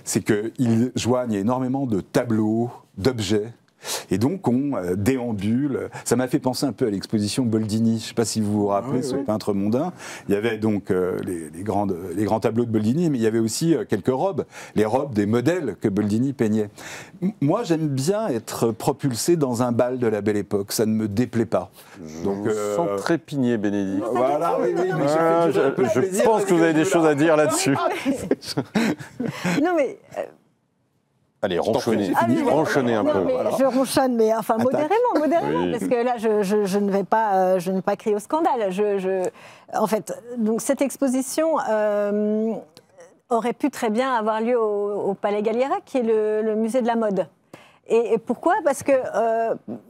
c'est qu'ils joignent énormément de tableaux, d'objets, et donc on déambule. Ça m'a fait penser un peu à l'exposition Boldini, je ne sais pas si vous vous rappelez, ce peintre mondain. Il y avait donc les grands tableaux de Boldini, mais il y avait aussi quelques robes, les robes des modèles que Boldini peignait. Moi, j'aime bien être propulsé dans un bal de la Belle Époque, ça ne me déplaît pas. Donc, sans trépigner, Bénédicte. Voilà, oui, mais je pense que vous avez des choses à dire là-dessus. Non, mais... Allez, ronchonnez un peu. Voilà. Je ronchonne, mais enfin modérément, oui. Parce que là, je ne vais pas crier au scandale. En fait, donc cette exposition aurait pu très bien avoir lieu au Palais Galliera, qui est le musée de la mode. Et pourquoi ? Parce que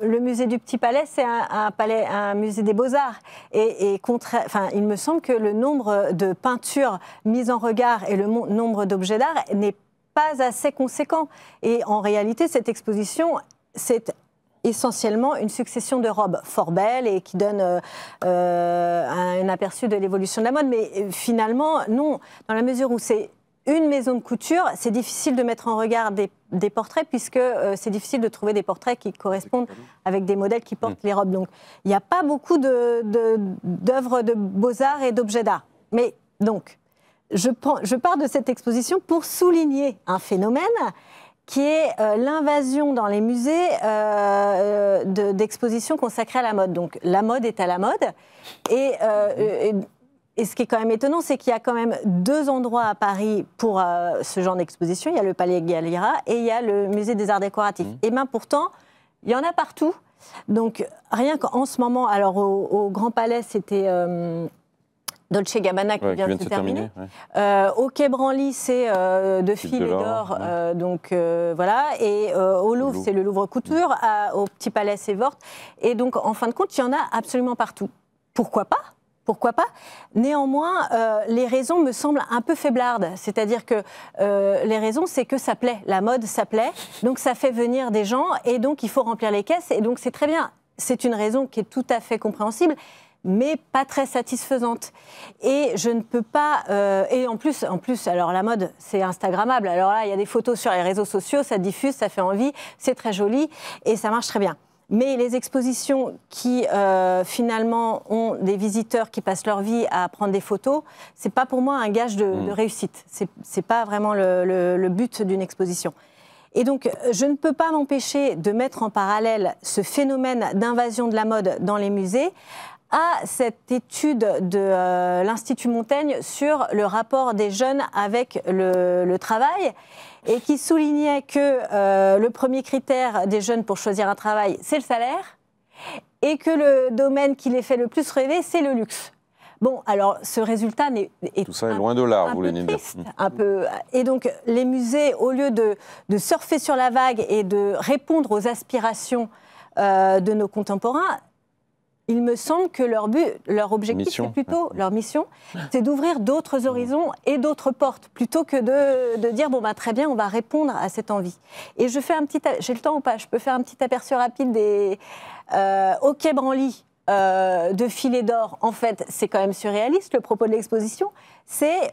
le musée du Petit Palais, c'est un musée des Beaux-Arts. Il me semble que le nombre de peintures mises en regard et le nombre d'objets d'art n'est pas assez conséquent. Et en réalité, cette exposition, c'est essentiellement une succession de robes fort belles et qui donnent un aperçu de l'évolution de la mode. Mais finalement, non, dans la mesure où c'est une maison de couture, c'est difficile de mettre en regard des portraits puisque c'est difficile de trouver des portraits qui correspondent avec des modèles qui portent les robes. Donc, il n'y a pas beaucoup d'œuvres de beaux-arts et d'objets d'art. Mais donc, je pars de cette exposition pour souligner un phénomène qui est l'invasion dans les musées d'expositions consacrées à la mode. Donc la mode est à la mode. Et ce qui est quand même étonnant, c'est qu'il y a quand même 2 endroits à Paris pour ce genre d'exposition. Il y a le Palais Galliera et il y a le Musée des Arts Décoratifs. Et bien pourtant, il y en a partout. Donc rien qu'en ce moment, alors au Grand Palais, c'était... Dolce Gabbana qui vient de se terminer. Au Quai Branly, c'est de fil et d'or. Donc voilà. Et au Louvre, c'est le Louvre Couture. Au Petit Palais, c'est Vort. Et donc, en fin de compte, il y en a absolument partout. Pourquoi pas ? Pourquoi pas ? Néanmoins, les raisons me semblent un peu faiblardes. C'est-à-dire que les raisons, c'est que ça plaît. La mode, ça plaît. Donc, ça fait venir des gens. Et donc, il faut remplir les caisses. Et donc, c'est très bien. C'est une raison qui est tout à fait compréhensible, mais pas très satisfaisante. Et je ne peux pas... et en plus, alors la mode, c'est instagrammable. Alors là, il y a des photos sur les réseaux sociaux, ça diffuse, ça fait envie, c'est très joli et ça marche très bien. Mais les expositions qui, finalement, ont des visiteurs qui passent leur vie à prendre des photos, c'est pas pour moi un gage de réussite. C'est pas vraiment le but d'une exposition. Et donc, je ne peux pas m'empêcher de mettre en parallèle ce phénomène d'invasion de la mode dans les musées à cette étude de l'Institut Montaigne sur le rapport des jeunes avec le travail et qui soulignait que le premier critère des jeunes pour choisir un travail, c'est le salaire et que le domaine qui les fait le plus rêver, c'est le luxe. Bon, alors ce résultat est tout ça est loin de là, vous voulez dire. Un peu. Et donc les musées, au lieu de surfer sur la vague et de répondre aux aspirations de nos contemporains, il me semble que leur objectif, c'est plutôt leur mission, c'est d'ouvrir d'autres horizons et d'autres portes, plutôt que de dire bon bah très bien, on va répondre à cette envie. Et je fais j'ai le temps ou pas ? Je peux faire un petit aperçu rapide des au Quai Branly. De filet d'or, en fait, c'est quand même surréaliste, le propos de l'exposition. C'est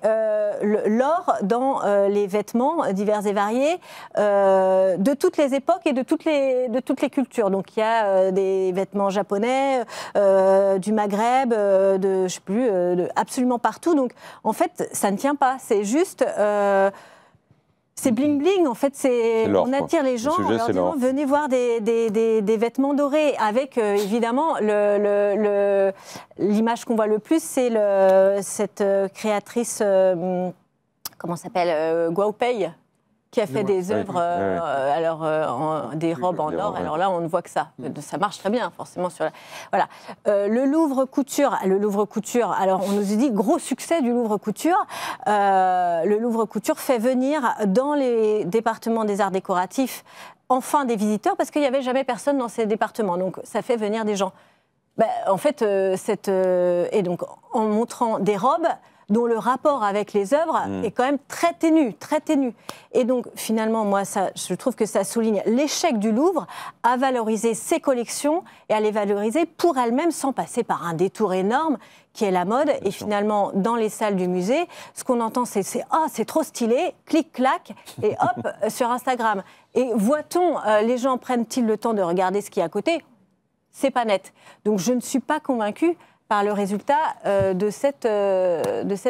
l'or dans les vêtements divers et variés de toutes les époques et de toutes les cultures. Donc il y a des vêtements japonais, du Maghreb, je sais plus, absolument partout. Donc en fait, ça ne tient pas. C'est juste... c'est bling-bling, en fait, on attire les gens en leur disant venez voir des vêtements dorés, avec évidemment l'image qu'on voit le plus, c'est cette créatrice, comment s'appelle, Guo Pei, qui a fait des œuvres, des robes en or. Alors là, on ne voit que ça. Ça marche très bien, forcément. Voilà. Le Louvre Couture, alors on nous a dit gros succès du Louvre Couture. Le Louvre Couture fait venir dans les départements des arts décoratifs enfin des visiteurs, parce qu'il n'y avait jamais personne dans ces départements. Donc ça fait venir des gens. En fait, et donc en montrant des robes dont le rapport avec les œuvres est quand même très ténu, très ténu. Et donc, finalement, moi, je trouve que ça souligne l'échec du Louvre à valoriser ses collections et à les valoriser pour elles-mêmes sans passer par un détour énorme qui est la mode. Bien et sûr. Finalement, dans les salles du musée, ce qu'on entend, c'est « Ah, c'est trop stylé », clic-clac, et hop, sur Instagram. Et voit-on, les gens prennent-ils le temps de regarder ce qui est à côté ? C'est pas net. Donc, je ne suis pas convaincue par le résultat de cette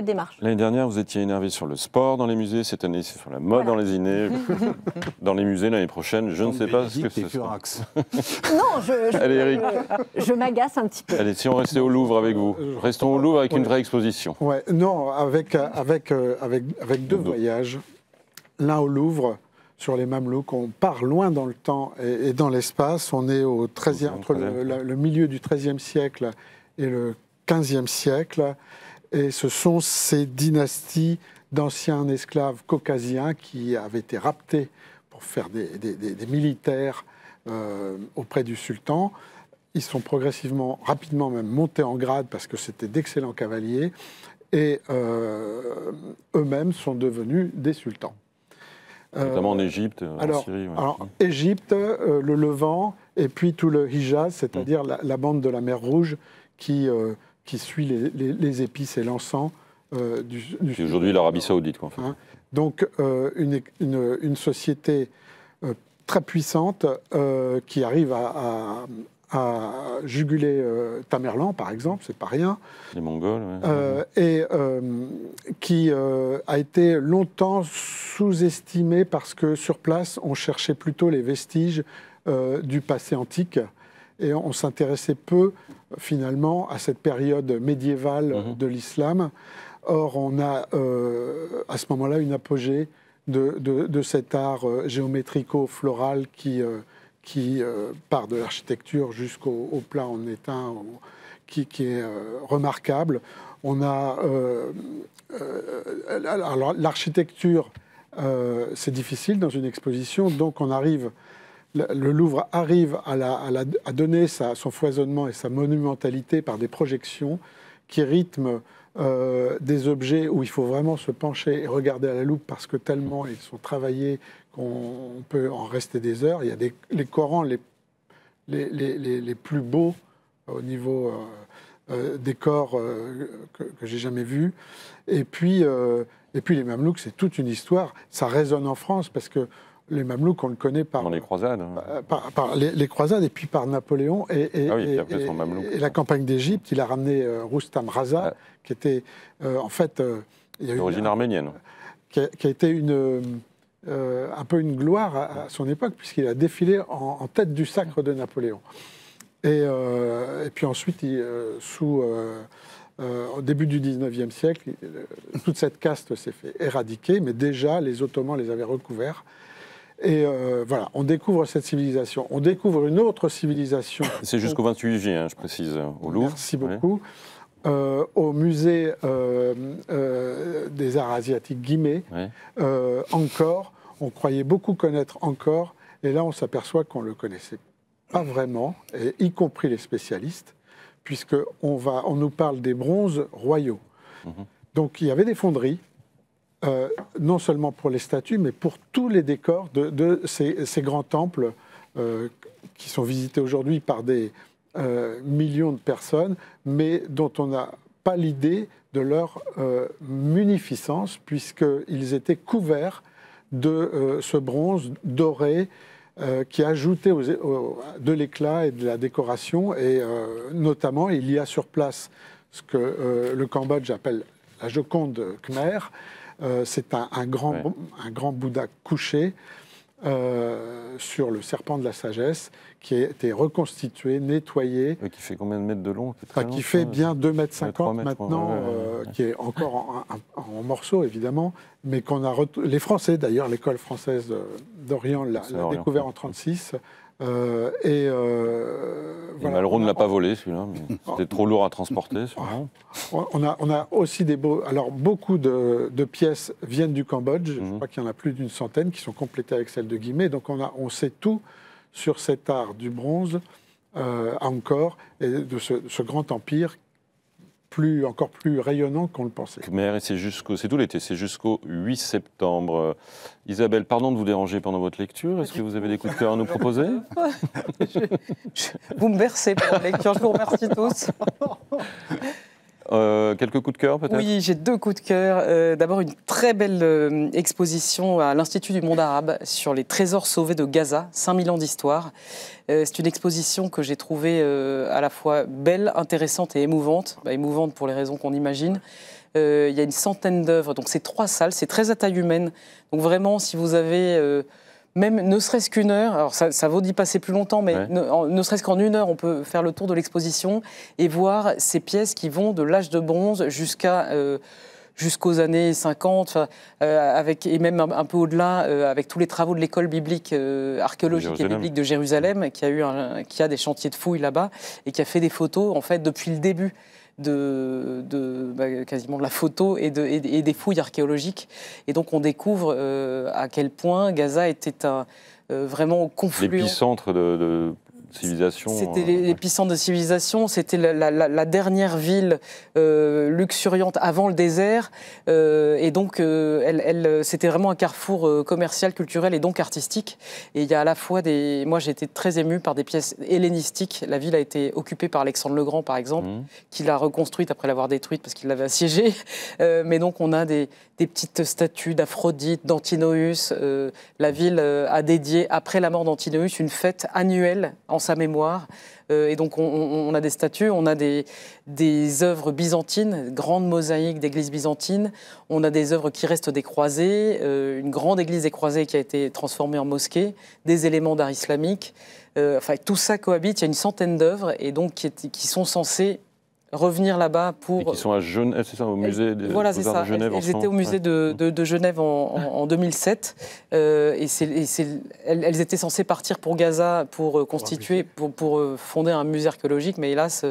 démarche. L'année dernière, vous étiez énervé sur le sport dans les musées. Cette année, c'est sur la mode dans les dîners. Dans les musées, l'année prochaine, je ne sais pas ce que c'est. Non, Allez, Eric. Je m'agace un petit peu. Allez, si on restait au Louvre avec vous. Restons au Louvre avec une vraie exposition. Ouais, non, avec deux voyages. L'un au Louvre, sur les Mamelouks. On part loin dans le temps et dans l'espace. On est au 13e, entre le milieu du XIIIe siècle et le XVe siècle, et ce sont ces dynasties d'anciens esclaves caucasiens qui avaient été raptés pour faire des militaires auprès du sultan. Ils sont progressivement, rapidement même, montés en grade parce que c'était d'excellents cavaliers, et eux-mêmes sont devenus des sultans. Notamment en Égypte, en Syrie. Ouais. Alors, Égypte, le Levant, et puis tout le Hijaz, c'est-à-dire la bande de la mer Rouge, qui suit les épices et l'encens du c'est aujourd'hui l'Arabie Saoudite, quoi, en fait. Donc, une société très puissante qui arrive juguler Tamerlan, par exemple, c'est pas rien. Les Mongols, et qui a été longtemps sous-estimé parce que sur place, on cherchait plutôt les vestiges du passé antique et on s'intéressait peu, finalement, à cette période médiévale de l'islam. Or, on a à ce moment-là une apogée de cet art géométrico-floral qui part de l'architecture jusqu'au plat en étain, qui est remarquable. On a alors l'architecture, c'est difficile dans une exposition, donc on arrive. Le Louvre arrive à donner son foisonnement et sa monumentalité par des projections qui rythment des objets où il faut vraiment se pencher et regarder à la loupe parce que tellement ils sont travaillés qu'on peut en rester des heures. Il y a les Corans les plus beaux au niveau décor que j'ai jamais vus. Et puis les Mamelouks, c'est toute une histoire. Ça résonne en France parce que les Mamelouks, on le connaît par les croisades, par les croisades et puis par Napoléon et la campagne d'Égypte. Il a ramené Roustam Raza, qui était en fait d'origine arménienne, qui a été un peu une gloire à son époque puisqu'il a défilé en tête du sacre de Napoléon. Et puis ensuite, au début du 19e siècle, toute cette caste s'est fait éradiquer, mais déjà les Ottomans les avaient recouverts. Et voilà, on découvre cette civilisation. On découvre une autre civilisation. C'est jusqu'au 28 juillet, je précise, au Louvre. Merci beaucoup. Au musée des arts asiatiques Guimet, Angkor. On croyait beaucoup connaître Angkor, et là on s'aperçoit qu'on ne le connaissait pas vraiment, et y compris les spécialistes, puisqu'on nous parle des bronzes royaux. Donc il y avait des fonderies, non seulement pour les statues, mais pour tous les décors de ces grands temples qui sont visités aujourd'hui par des millions de personnes, mais dont on n'a pas l'idée de leur munificence, puisqu'ils étaient couverts de ce bronze doré qui ajoutait de l'éclat et de la décoration. Et notamment, il y a sur place ce que le Cambodge appelle la Joconde Khmer. C'est un grand Bouddha couché sur le serpent de la sagesse qui a été reconstitué, nettoyé. Qui fait combien de mètres de long? Qui fait bien 2,50 m maintenant, qui est encore en morceaux évidemment, mais qu'on a les Français d'ailleurs, l'école française d'Orient l'a découvert en 1936. Voilà. Malraux ne l'a pas volé celui-là, c'était trop lourd à transporter. On a aussi beaucoup de pièces viennent du Cambodge. Je crois qu'il y en a plus d'une centaine qui sont complétées avec celles de Guimet. Donc on sait tout sur cet art du bronze à Angkor et de ce grand empire encore plus rayonnant qu'on le pensait. Khmer, et c'est tout l'été, c'est jusqu'au 8 septembre. Isabelle, pardon de vous déranger pendant votre lecture. Est-ce que vous avez des coups de cœur à nous proposer? Vous me bercez pour la lecture, je vous remercie tous. Quelques coups de cœur peut-être? Oui, j'ai 2 coups de cœur. D'abord, une très belle exposition à l'Institut du monde arabe sur les trésors sauvés de Gaza, 5000 ans d'histoire. C'est une exposition que j'ai trouvée à la fois belle, intéressante et émouvante. Émouvante pour les raisons qu'on imagine. Il y a une centaine d'œuvres, donc c'est 3 salles, c'est très à taille humaine. Donc vraiment, si vous avez... même ne serait-ce qu'une heure, alors ça vaut d'y passer plus longtemps, mais ne serait-ce qu'en 1 heure, on peut faire le tour de l'exposition et voir ces pièces qui vont de l'âge de bronze jusqu'aux années 50, et même un peu au-delà, avec tous les travaux de l'école biblique, archéologique et biblique de Jérusalem, qui a des chantiers de fouilles là-bas, et qui a fait des photos, en fait, depuis le début quasiment de la photo et des fouilles archéologiques. Et donc on découvre à quel point Gaza était vraiment au confluent. L'épicentre de civilisation. C'était l'épicentre de civilisation, c'était la dernière ville luxuriante avant le désert. Et donc c'était vraiment un carrefour commercial, culturel et donc artistique. Et il y a à la fois moi j'ai été très émue par des pièces hellénistiques. La ville a été occupée par Alexandre le Grand par exemple, qui l'a reconstruite après l'avoir détruite parce qu'il l'avait assiégée. Mais donc on a des petites statues d'Aphrodite, d'Antinoüs. La ville a dédié, après la mort d'Antinoüs, une fête annuelle en en sa mémoire. Et donc on a des statues, on a des œuvres byzantines, grandes mosaïques d'églises byzantines, on a des œuvres qui restent des croisées, une grande église des croisées qui a été transformée en mosquée, des éléments d'art islamique. Enfin, tout ça cohabite, il y a une centaine d'œuvres et donc qui sont censées revenir là-bas pour... Et qui sont à Genève, c'est ça, au musée des Beaux-Arts de Genève. Elles étaient au musée de Genève en 2007. Elles étaient censées partir pour Gaza pour constituer, pour fonder un musée archéologique, mais hélas...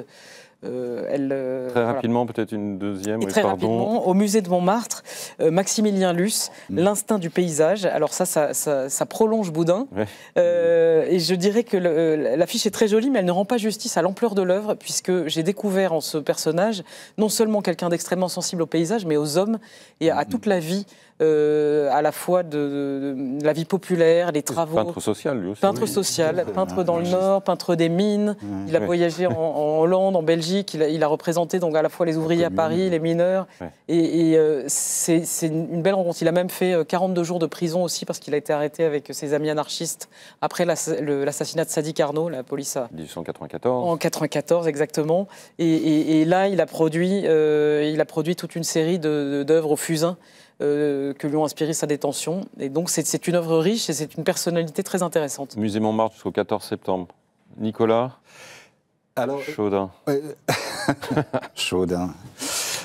très rapidement, peut-être une deuxième. Et très rapidement, au musée de Montmartre, Maximilien Luce, L'instinct du paysage. Alors ça prolonge Boudin. Ouais. Et je dirais que l'affiche est très jolie, mais elle ne rend pas justice à l'ampleur de l'œuvre, puisque j'ai découvert en ce personnage non seulement quelqu'un d'extrêmement sensible au paysage, mais aux hommes et à toute la vie. À la fois de la vie populaire, les travaux. Peintre social, lui aussi. Peintre social, peintre dans le Nord, peintre des mines. Il a voyagé en Hollande, en Belgique. Il a représenté donc à la fois les ouvriers à Paris, les mineurs. Ouais. Et c'est une belle rencontre. Il a même fait 42 jours de prison aussi parce qu'il a été arrêté avec ses amis anarchistes après l'assassinat de Sadi Carnot, la police à... 1894. En 1994, exactement. Et là, il a produit toute une série d'œuvres au fusain. Que lui ont inspiré sa détention. Et donc, c'est une œuvre riche et c'est une personnalité très intéressante. Musée Montmartre jusqu'au 14 septembre. Nicolas Chaudin. Chaudin.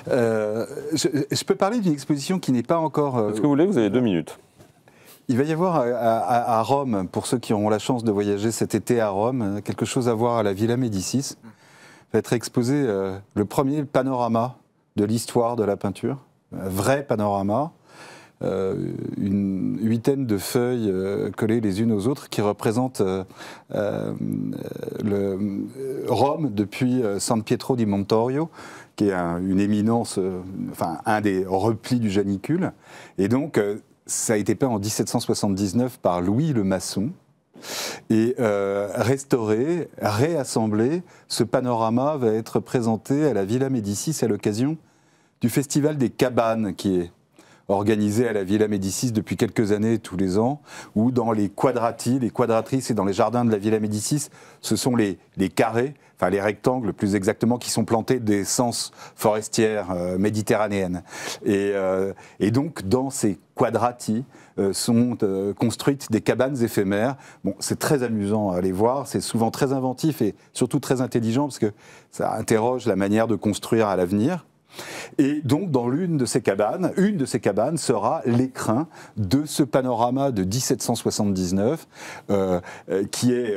Je peux parler d'une exposition qui n'est pas encore... Est-ce que vous voulez, vous avez 2 minutes. Il va y avoir à Rome, pour ceux qui auront la chance de voyager cet été à Rome, quelque chose à voir à la Villa Médicis. Va être exposé le premier panorama de l'histoire de la peinture. Un vrai panorama, une huitaine de feuilles collées les unes aux autres qui représentent Rome depuis San Pietro di Montorio, qui est une éminence, enfin un des replis du Janicule. Et donc, ça a été peint en 1779 par Louis le Maçon. Et restauré, réassemblé, ce panorama va être présenté à la Villa Médicis à l'occasion du Festival des Cabanes, qui est organisé à la Villa Médicis depuis quelques années, tous les ans, où dans les quadratis, les quadratrices et dans les jardins de la Villa Médicis, ce sont les carrés, enfin les rectangles plus exactement, qui sont plantés d'essences forestières méditerranéennes. Et donc, dans ces quadratis, sont construites des cabanes éphémères. Bon, c'est très amusant à les voir, c'est souvent très inventif et surtout très intelligent, parce que ça interroge la manière de construire à l'avenir. Et donc, dans une de ces cabanes sera l'écrin de ce panorama de 1779, qui est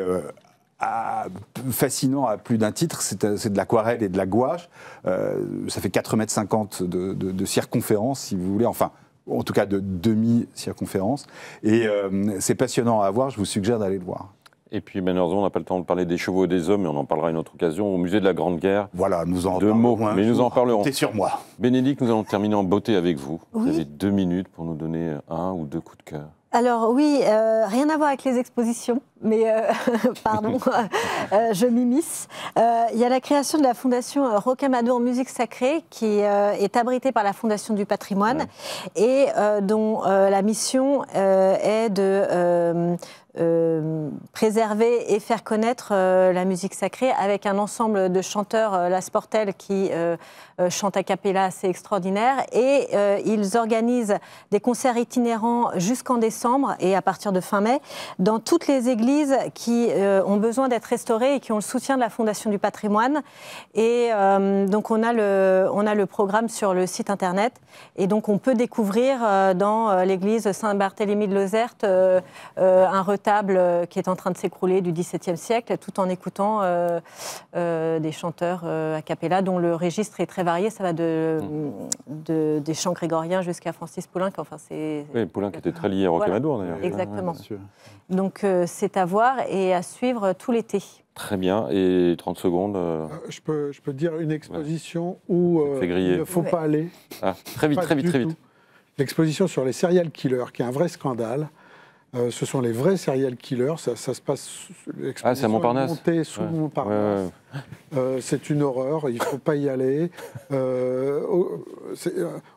fascinant à plus d'un titre. C'est de l'aquarelle et de la gouache. Ça fait 4,50 m de circonférence, si vous voulez, enfin, en tout cas de demi-circonférence. Et c'est passionnant à voir, je vous suggère d'aller le voir. Et puis, malheureusement, on n'a pas le temps de parler des chevaux et des hommes, mais on en parlera à une autre occasion, au musée de la Grande Guerre. Voilà, nous en parlerons. Mais nous en parlerons. Comptez sur moi. Bénédicte, nous allons terminer en beauté avec vous. Oui. Vous avez 2 minutes pour nous donner 1 ou 2 coups de cœur. Alors oui, rien à voir avec les expositions, mais pardon, je m'immisce. Il y a la création de la fondation Rocamadour Musique Sacrée qui est abritée par la Fondation du Patrimoine et dont la mission est de préserver et faire connaître la musique sacrée avec un ensemble de chanteurs, la Sportelle, qui chantent a cappella assez extraordinaire. Et ils organisent des concerts itinérants jusqu'en décembre et à partir de fin mai dans toutes les églises qui ont besoin d'être restaurées et qui ont le soutien de la Fondation du Patrimoine. Et donc on a le programme sur le site internet et donc on peut découvrir dans l'église Saint-Barthélemy de Lozerte un retable qui est en train de s'écrouler du XVIIe siècle, tout en écoutant des chanteurs a cappella dont le registre est très varié. Ça va des chants grégoriens jusqu'à Francis Poulenc. Enfin, oui, Poulenc était très lié à Rocamadour, d'ailleurs. Exactement. Donc c'est à voir et à suivre tout l'été. Très bien. Et 30 secondes je peux dire une exposition où il ne faut pas aller. Ah, très vite. L'exposition sur les serial killers, qui est un vrai scandale. Ce sont les vrais serial killers. Ça se passe. C'est à Montparnasse. Montée sous Montparnasse. C'est une horreur. Il ne faut pas y aller. On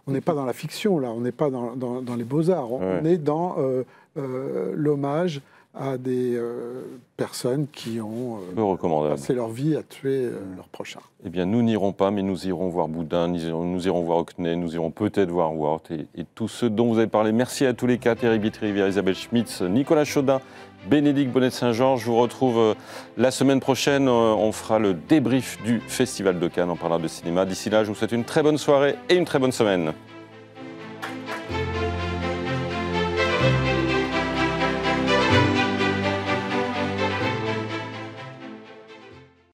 n'est pas dans la fiction là. On n'est pas dans les beaux-arts. On est dans l'hommage à des personnes qui ont passé leur vie à tuer leurs prochains. Eh bien, nous n'irons pas, mais nous irons voir Boudin, nous irons voir Hockney, nous irons peut-être voir Ward et tous ceux dont vous avez parlé. Merci à tous les quatre, Éric Biétry-Rivière, Isabelle Schmitz, Nicolas Chaudin, Bénédicte Bonnet-Saint-Georges. Je vous retrouve la semaine prochaine. On fera le débrief du Festival de Cannes. On parlera de cinéma. D'ici là, je vous souhaite une très bonne soirée et une très bonne semaine.